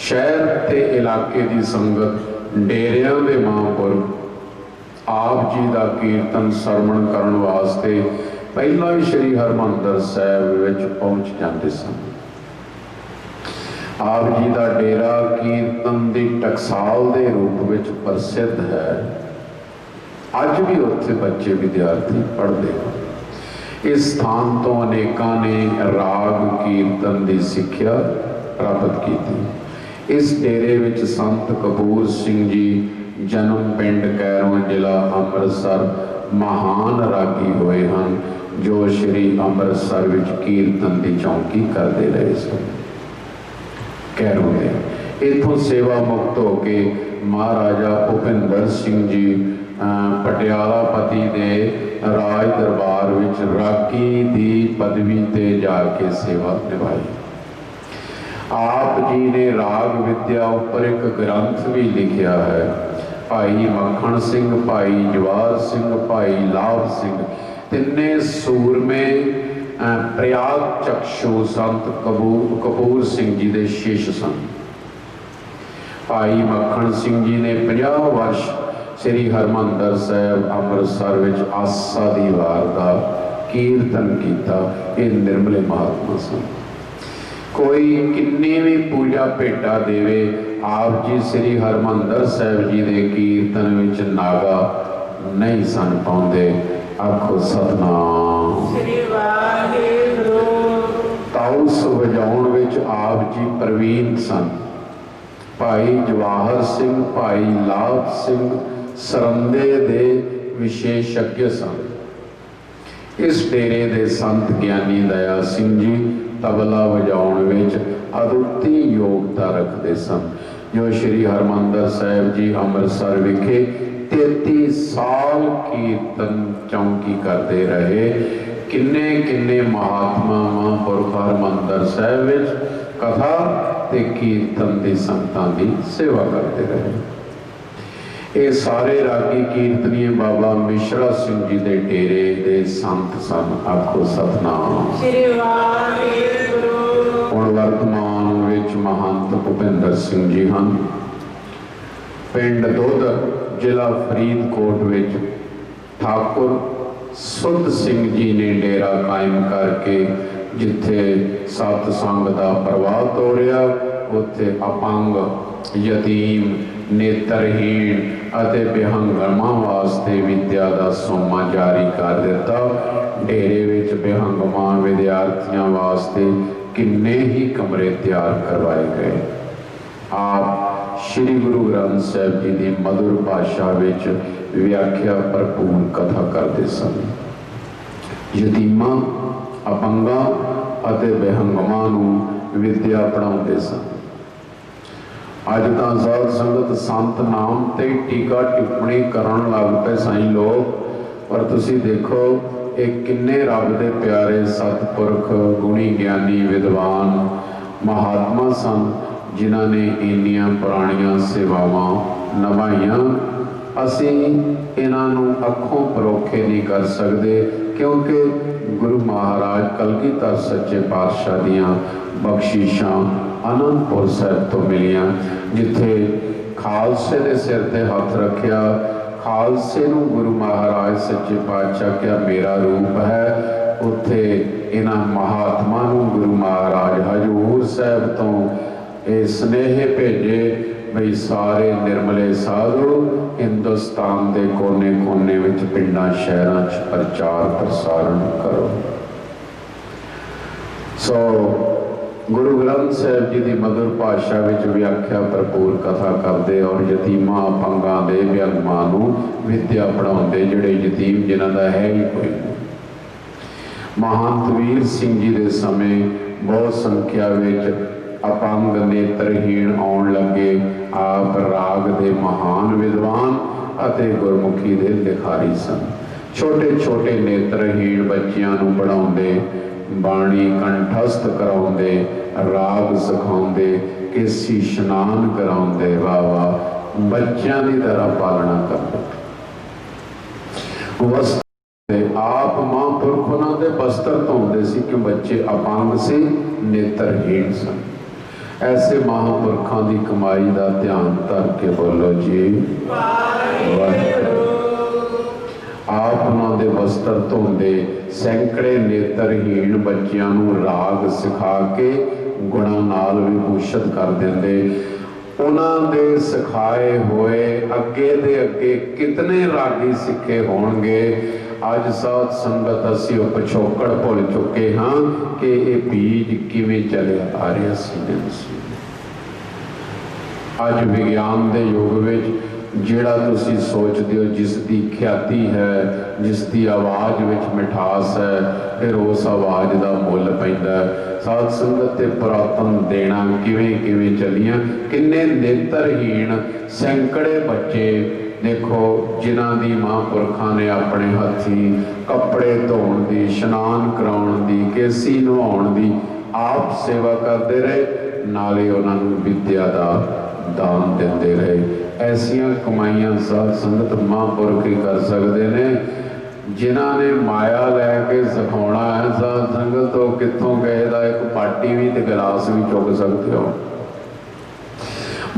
शहर ते इलाके की संगत डेरियां दे महापुरुष आप जी का कीर्तन सरवण करने वास्ते पहला ही श्री हरमंदर साहब विच पहुँच जाते सन। आप जी का डेरा कीर्तन की टकसाल के रूप में प्रसिद्ध है। अज भी उत्थे बच्चे विद्यार्थी पढ़ते हैं। इस स्थान तो अनेकों ने राग कीर्तन की सिक्ख्या प्राप्त की थी। इस डेरे विच संत कपूर सिंह जी जन्म पिंड कैरों जिला अमृतसर महान रागी हुए हैं जो श्री अमृतसर विच कीर्तन की चौकी करते रहे सन। कैरों ने इतों सेवा मुक्त होके महाराजा भुपिंदर सिंह जी पटियाला पति दे राज दरबार विच रागी दी पदवी ते जाके सेवा निभाई। आप जी ने राग विद्या उपर एक ग्रंथ भी लिखा है। भाई मखण सिंह, भाई जवाहर सिंह, भाई लाभ सिंह तिन्ने सूरमे प्रयाग चक्षु संत कपूर सिंह जी के शिष्य सन। भाई मखण सिंह जी ने 50 वर्ष श्री हरमंदर साहब अमृतसर विच आसा दी वार का कीर्तन किया। ये निर्मले महात्मा सन। कोई किन्नी भी पूजा भेटा देवे आप जी श्री हरमंदर साहब जी के कीर्तन विच नागा नहीं सन पाउंदे। आखो सतनाम ਸ੍ਰੀ ਵਾਹਿਗੁਰੂ। ਤਾਉਸ ਵਜਾਉਣ ਵਿੱਚ ਆਪ ਜੀ ਪ੍ਰਵੀਨ ਸਨ। ਭਾਈ ਜਵਾਹਰ ਸਿੰਘ, ਭਾਈ ਲਾਭ ਸਿੰਘ ਸਰੰਦੇ ਦੇ ਵਿਸ਼ੇਸ਼ज्ञ ਸਨ। ਇਸ ਡੇਰੇ ਦੇ ਸੰਤ ਗਿਆਨੀ ਦਇਆ ਸਿੰਘ ਜੀ ਤਬਲਾ ਵਜਾਉਣ ਵਿੱਚ ਅਦੁੱਤੀ ਯੋਗਤਾ ਰੱਖਦੇ ਸਨ। ਜੋ ਸ਼੍ਰੀ ਹਰਿਮੰਦਰ ਸਾਹਿਬ ਜੀ ਅੰਮ੍ਰਿਤਸਰ ਵਿਖੇ 33 ਸਾਲ ਕੀਰਤਨ ਚੌਂਕੀ ਕਰਦੇ ਰਹੇ। ਕਿੰਨੇ ਕਿੰਨੇ ਮਹਾਤਮਾ ਮਹਾਂਪੁਰਖ ਹਰਿਮੰਦਰ ਸਾਹਿਬ ਵਿੱਚ ਕਥਾ ਤੇ ਕੀਰਤਨ ਦੀ ਸੰਗਤਾਂ ਦੀ ਸੇਵਾ ਕਰਦੇ ਰਹੇ। ਇਹ ਸਾਰੇ ਰਾਗੀ ਕੀਰਤਨੀਏ ਬਾਬਾ ਮਿਸ਼ਰਾ ਸਿੰਘ ਜੀ ਦੇ ਡੇਰੇ ਦੇ ਸੰਤ ਸਨ। ਆਖੋ ਸਤਨਾਮ ਸ੍ਰੀ ਵਾਹਿਗੁਰੂ। ਹੁਣ ਵਰਤਮਾਨ ਵਿੱਚ ਮਹੰਤ ਭੁਪਿੰਦਰ ਸਿੰਘ ਜੀ ਹਨ। ਪਿੰਡ ਦੋਦਰ, ਜ਼ਿਲ੍ਹਾ ਫਰੀਦਕੋਟ ਵਿੱਚ ਠਾਕੁਰ ਸੁੱਧ ਸਿੰਘ ਜੀ ਨੇ ਡੇਰਾ ਕਾਇਮ ਕਰਕੇ ਜਿੱਥੇ ਸਤ ਸੰਗ ਦਾ ਪ੍ਰਵਾਹ ਤੋਰਿਆ, ਉੱਥੇ ਅਪੰਗ, ਯਤੀਮ, ਨੇਤਰਹੀਣ ਅਤੇ ਬਿਹੰਗਮਾਂ ਵਾਸਤੇ ਵਿਦਿਆ ਦਾ ਸੋਮਾ ਜਾਰੀ ਕਰ ਦਿੱਤਾ। ਡੇਰੇ ਵਿੱਚ ਬਿਹੰਗਮਾਂ ਵਿਦਿਆਰਥੀਆਂ ਵਾਸਤੇ ਕਿੰਨੇ ਹੀ ਕਮਰੇ ਤਿਆਰ ਕਰਵਾਏ ਗਏ। ਆਪ ਸ਼੍ਰੀ ਗੁਰੂ ਗ੍ਰੰਥ ਸਾਹਿਬ ਜੀ ਦੀ ਮਧੁਰ ਭਾਸ਼ਾ ਵਿੱਚ ਵਿਆਖਿਆ ਭਰਪੂਰ ਕਥਾ ਕਰਦੇ ਸਨ। ਯਤੀਮਾਂ, ਅਪੰਗਾਂ ਅਤੇ ਬਿਹੰਗਮਾਂ ਨੂੰ ਵਿਦਿਆ ਪੜ੍ਹਾਉਂਦੇ ਸਨ। ਅੱਜ ਤਾਂ ਸਾਧ ਸੰਗਤ ਸੰਤ ਨਾਮ ਤੇ ਟੀਕਾ ਟਿੱਪਣੀ ਕਰਨ ਲੱਗ ਪਏ ਸਾਈਂ ਲੋਕ। ਪਰ ਤੁਸੀਂ ਦੇਖੋ ਇਹ ਕਿੰਨੇ ਰੱਬ ਦੇ ਪਿਆਰੇ ਸਤਿਪੁਰਖ, ਗੁਣੀ ਗਿਆਨੀ, ਵਿਦਵਾਨ ਮਹਾਤਮਾ ਸਨ ਜਿਨ੍ਹਾਂ ਨੇ ਇੰਨੀਆਂ ਪੁਰਾਣੀਆਂ ਸੇਵਾਵਾਂ ਨਿਭਾਈਆਂ। ਅਸੀਂ ਇਹਨਾਂ ਨੂੰ ਅੱਖੋਂ ਪਰੋਖੇ ਨਹੀਂ ਕਰ ਸਕਦੇ, ਕਿਉਂਕਿ ਗੁਰੂ ਮਹਾਰਾਜ ਕਲਗੀਧਰ ਸੱਚੇ ਪਾਤਸ਼ਾਹ ਦੀਆਂ ਬਖਸ਼ਿਸ਼ਾਂ ਆਨੰਦਪੁਰ ਸਾਹਿਬ ਤੋਂ ਮਿਲੀਆਂ। ਜਿੱਥੇ ਖਾਲਸੇ ਦੇ ਸਿਰ ਤੇ ਹੱਥ ਰੱਖਿਆ, ਖਾਲਸੇ ਨੂੰ ਗੁਰੂ ਮਹਾਰਾਜ ਸੱਚੇ ਪਾਤਸ਼ਾਹ ਕਿਹਾ ਮੇਰਾ ਰੂਪ ਹੈ, ਉੱਥੇ ਇਹਨਾਂ ਮਹਾਤਮਾ ਨੂੰ ਗੁਰੂ ਮਹਾਰਾਜ ਹਜ਼ੂਰ ਸਾਹਿਬ ਤੋਂ ਇਹ ਸੁਨੇਹੇ ਭੇਜੇ ਬਈ ਸਾਰੇ ਨਿਰਮਲੇ ਸਾਧੂ ਹਿੰਦੁਸਤਾਨ ਦੇ ਕੋਨੇ ਕੋਨੇ ਵਿੱਚ ਪਿੰਡਾਂ ਸ਼ਹਿਰਾਂ 'ਚ ਪ੍ਰਚਾਰ ਪ੍ਰਸਾਰਣ ਕਰੋ। ਸੋ ਗੁਰੂ ਗ੍ਰੰਥ ਸਾਹਿਬ ਜੀ ਦੀ ਮਧੁਰ ਭਾਸ਼ਾ ਵਿੱਚ ਵਿਆਖਿਆ ਭਰਪੂਰ ਕਥਾ ਕਰਦੇ ਔਰ ਯਤੀਮਾਂ, ਅਪੰਗਾਂ ਦੇ ਬਿਹੰਗਮਾਂ ਨੂੰ ਵਿਦਿਆ ਪੜ੍ਹਾਉਂਦੇ, ਜਿਹੜੇ ਯਤੀਮ ਜਿਨ੍ਹਾਂ ਦਾ ਹੈ ਹੀ ਕੋਈ ਨਹੀਂ। ਮਹੰਤ ਵੀਰ ਸਿੰਘ ਜੀ ਦੇ ਸਮੇਂ ਬਹੁਤ ਸੰਖਿਆ ਵਿੱਚ ਅਪੰਗ, ਨੇਤਰਹੀਣ ਆਉਣ ਲੱਗੇ। ਆਪ ਰਾਗ ਦੇ ਮਹਾਨ ਵਿਦਵਾਨ ਅਤੇ ਗੁਰਮੁਖੀ ਦੇ ਲਿਖਾਰੀ ਸਨ। ਛੋਟੇ ਛੋਟੇ ਨੇਤਰਹੀਣ ਬੱਚਿਆਂ ਨੂੰ ਪੜ੍ਹਾਉਂਦੇ, ਬਾਣੀ ਕੰਠਸਥ ਕਰਾਉਂਦੇ, ਰਾਗ ਸਿਖਾਉਂਦੇ, ਕੇਸੀ ਇਸ਼ਨਾਨ ਕਰਾਉਂਦੇ। ਵਾਹ ਵਾਹ, ਬੱਚਿਆਂ ਦੀ ਤਰ੍ਹਾਂ ਪਾਲਣਾ ਕਰਦੇ। ਆਪ ਮਹਾਂਪੁਰਖ ਉਹਨਾਂ ਦੇ ਬਸਤਰ ਧੋਂਦੇ ਸੀ ਕਿ ਬੱਚੇ ਅਪੰਗ ਸੀ, ਨੇਤਰਹੀਣ ਸਨ। ਐਸੇ ਮਹਾਂਪੁਰਖਾਂ ਦੀ ਕਮਾਈ ਦਾ ਧਿਆਨ ਧਰ ਕੇ ਬੋਲੋ ਜੀ ਵਾਹਿਗੁਰੂ। ਆਪ ਉਹਨਾਂ ਦੇ ਬਸਤਰ ਧੋਂਦੇ, ਸੈਂਕੜੇ ਨੇਤਰਹੀਣ ਬੱਚਿਆਂ ਨੂੰ ਰਾਗ ਸਿਖਾ ਕੇ ਗੁਣਾਂ ਨਾਲ ਵਿਭੂਸ਼ਿਤ ਕਰ ਦਿੰਦੇ। ਉਹਨਾਂ ਦੇ ਸਿਖਾਏ ਹੋਏ ਅੱਗੇ ਦੇ ਅੱਗੇ ਕਿਤਨੇ ਰਾਗੀ ਸਿੱਖੇ ਹੋਣਗੇ। ਅੱਜ ਸਾਧ ਸੰਗਤ ਅਸੀਂ ਉਹ ਪਿਛੋਕੜ ਭੁੱਲ ਚੁੱਕੇ ਹਾਂ ਕਿ ਇਹ ਬੀਜ ਕਿਵੇਂ ਚੱਲਿਆ ਆ ਰਿਹਾ ਸੀ। ਅੱਜ ਵਿਗਿਆਨ ਦੇ ਯੁੱਗ ਵਿੱਚ ਜਿਹੜਾ ਤੁਸੀਂ ਸੋਚਦੇ ਹੋ, ਜਿਸ ਦੀ ਖਿਆਤੀ ਹੈ, ਜਿਸ ਦੀ ਆਵਾਜ਼ ਵਿੱਚ ਮਿਠਾਸ ਹੈ, ਫਿਰ ਉਸ ਆਵਾਜ਼ ਦਾ ਮੁੱਲ ਪੈਂਦਾ। ਸਾਧ ਸੰਗਤ ਤੇ ਪੁਰਾਤਨ ਦੇਣਾ ਕਿਵੇਂ ਕਿਵੇਂ ਚੱਲੀਆਂ। ਕਿੰਨੇ ਨੇਤਰਹੀਣ ਸੈਂਕੜੇ ਬੱਚੇ ਦੇਖੋ ਜਿਨ੍ਹਾਂ ਦੀ ਮਹਾਂਪੁਰਖਾਂ ਨੇ ਆਪਣੇ ਹੱਥੀਂ ਕੱਪੜੇ ਧੋਣ ਦੀ, ਇਸ਼ਨਾਨ ਕਰਾਉਣ ਦੀ, ਕੇਸੀ ਨਹਾਉਣ ਦੀ ਆਪ ਸੇਵਾ ਕਰਦੇ ਰਹੇ, ਨਾਲੇ ਉਹਨਾਂ ਨੂੰ ਵਿਦਿਆ ਦਾ ਦਾਨ ਦਿੰਦੇ ਰਹੇ। ਐਸੀਆਂ ਕਮਾਈਆਂ ਸਾਧ ਸੰਗਤ ਮਹਾਂਪੁਰਖ ਹੀ ਕਰ ਸਕਦੇ ਨੇ। ਜਿਨ੍ਹਾਂ ਨੇ ਮਾਇਆ ਲੈ ਕੇ ਸਿਖਾਉਣਾ ਹੈ ਸਾਧ ਸੰਗਤ, ਉਹ ਕਿੱਥੋਂ ਗਏ ਦਾ ਇੱਕ ਪਾਟੀ ਵੀ ਤੇ ਗਲਾਸ ਵੀ ਚੁੱਕ ਸਕਦੇ ਹੋ।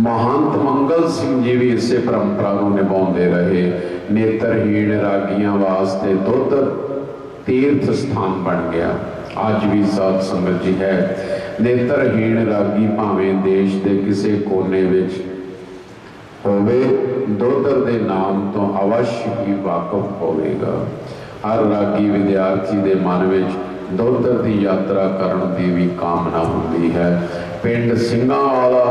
ਮਹੰਤ ਮੰਗਲ ਸਿੰਘ ਜੀ ਵੀ ਇਸੇ ਪਰੰਪਰਾ ਨੂੰ ਨਿਭਾਉਂਦੇ ਰਹੇ। ਨੇਤਰਹੀਣ ਰਾਗੀਆਂ ਵਾਸਤੇ ਦੁੱਧ ਤੀਰਥ ਸਥਾਨ ਬਣ ਗਿਆ। ਅੱਜ ਵੀ ਸਾਧ ਸੰਗਤ ਜੀ ਹੈ। ਨੇਤਰਹੀਣ ਰਾਗੀ ਭਾਵੇਂ ਦੇਸ਼ ਦੇ ਕਿਸੇ ਕੋਨੇ ਵਿੱਚ ਹੋਵੇ, ਦੋਦਰ ਦੇ ਨਾਮ ਤੋਂ ਅਵਸ਼ ਹੀ ਵਾਕਫ ਹੋਵੇਗਾ। हर रागी विद्यार्थी के मन में दोधर की यात्रा करने की भी कामना होती है। पिंड सिंघां वाला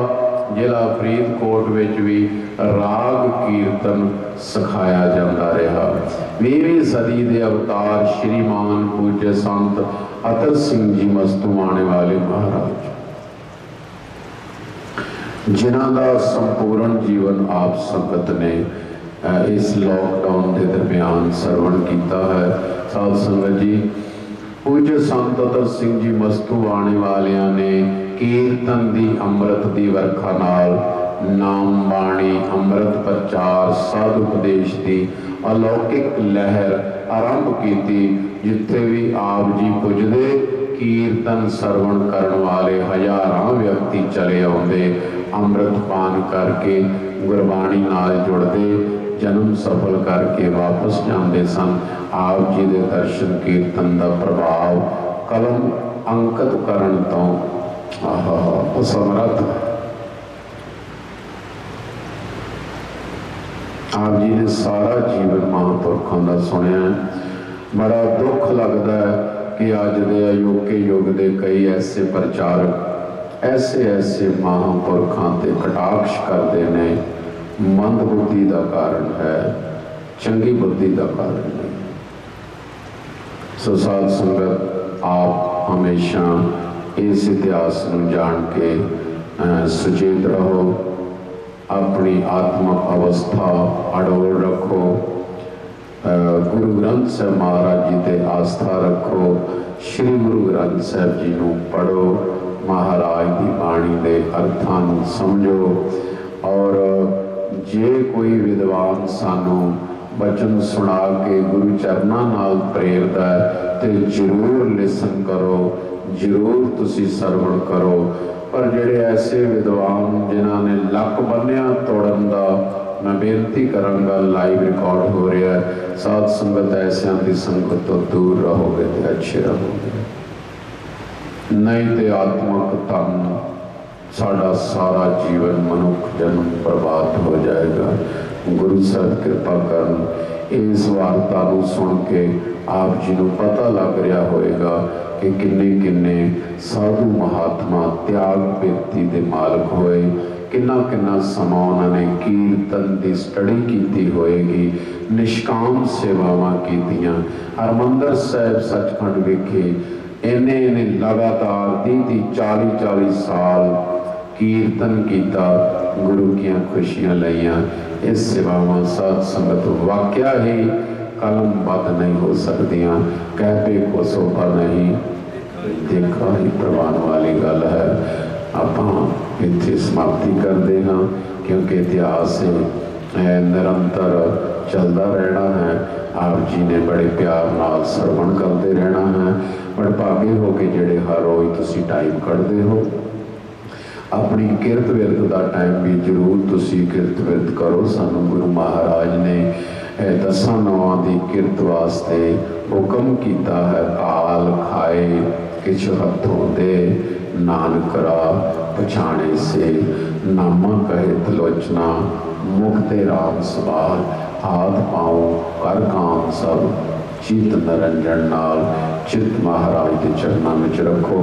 जिला फरीदकोट विच भी राग कीर्तन सिखाया जाता रहा। 20वीं सदी के अवतार श्रीमान पूज्य संत अतर सिंह जी मस्तूआणे वाले महाराज, जिन्हां दा संपूर्ण जीवन आप संगत ने इस लॉकडाउन के दरम्यान सरवण किया है। साध संगत जी, पूज्य संत अतर सिंह जी मस्तूआणे वालियां ने कीर्तन दी अमृत दी वर्खा नाल नाम बाणी अमृत प्रचार साधु उपदेश की अलौकिक लहर आरंभ की। जिथे भी आप जी पुजदे कीर्तन सरवण करने वाले हजारों व्यक्ति चले आते, अमृत पान करके गुरबाणी नाल जुड़ते, जन्म सफल करके वापस जाते सन। आप जी के दर्शन कीर्तन का प्रभाव कलम अंकित करन तो असमर्थ। आप जी ने सारा जीवन महापुरखों का सुनिया। बड़ा दुख लगता है कि अज के अयोके युग के कई ऐसे प्रचारक ऐसे महापुरखों से कटाक्ष करते हैं। मंद बुद्धि का कारण है, चंगी बुद्धि का कारण नहीं। सो साध संगत, आप हमेशा इस इतिहास को जान के सुचेत रहो, अपनी आत्मक अवस्था अडोल रखो, गुरु ग्रंथ साहब महाराज जी ते आस्था रखो, श्री गुरु ग्रंथ साहब जी को पढ़ो, महाराज की बाणी के अर्थां नूं समझो। और जे कोई विद्वान सानू बचन सुना के गुरु चरणों नाल प्रेरदा है तो जरूर लिसन करो, जरूर तुसी सरवण करो। पर जेड़े ऐसे विद्वान जिन्हों ने लक बन्निया तोड़न का, मैं बेनती करांगा, लाइव रिकॉर्ड हो रहा है, साध संगत ऐसा की संगत तो दूर रहोगे तो अच्छे रहोगे, नहीं तो आत्मक तन साडा सारा जीवन मनुख जन्म बर्बाद हो जाएगा। गुरु साहब कृपा कर इस वार्ता को सुन के आप जी को पता लग रहा होएगा कि किन्ने किन्ने साधु महात्मा त्याग व्यक्ति के मालक होए, किन्ना किन्ना समा उन्होंने कीर्तन की स्टडी की होएगी, निष्काम सेवावां कीतियां। हरमंदर साहब सचखंड विखे इन्हें लगातार 30-40 साल कीर्तन किया, गुरु की खुशियां लईयां। इस सेवावां साध संगत वाकया ही कलमबद्ध नहीं हो सकदियां, कहते को शोभा नहीं, देखा ही प्रवान वाली गल है। आप इत्थे समाप्ति करते हाँ, क्योंकि इतिहास निरंतर चलता रहना है। आप जी ने बड़े प्यार नाल सरवण करते रहना है। बड़े भागे हो के जेड़े हर रोज़ तुसी टाइम कढ़ते हो, अपनी किरत विरत का टाइम भी जरूर तुसी किरत विरत करो। सानू गुरु महाराज ने 10 नौं की किरत वास्ते हुक्म किया है, काल खाए किछ हथों दे, नानकरा पछाणे से, नामा कहे तलोचना, मुक्ते राम सवार, हाथ पाओ कर काम सब, चित नरंजन नाल चित महाराज के चरणों में रखो।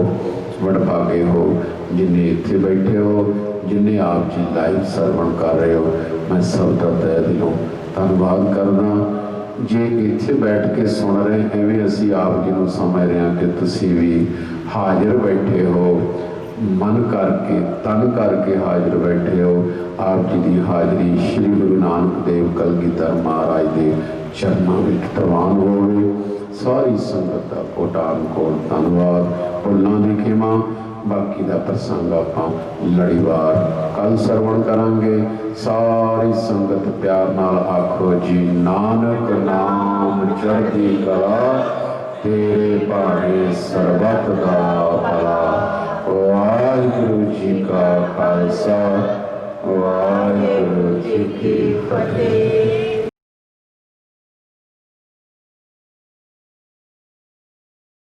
वडभागे हो जिन्हें इत्थे बैठे हो, जिन्हें आप जी लाइव सरवण कर रहे हो, मैं सब का तय दिलों धन्यवाद करना। जे इत्थे बैठ के सुन रहे एवं असी आप जी को समझ रहे हैं कि तुसी भी हाजिर बैठे हो, मन करके तन करके हाजिर बैठे हो। आप जी की हाजिरी श्री गुरु नानक देव कलगीधर महाराज के चरणों में प्रवान होवे। सारी संगत का कोटान कोट धन्यवाद। भुलना दी खेमा, बाकी का प्रसंग आप लड़ीवार कल सरवण करांगे। सारी संगत प्यार नाल आखो जी, नानक नाम चढ़ती कला, तेरे भाणे सरबत दा भला। वाहिगुरु जी का खालसा, वाहिगुरु जी की फतेह।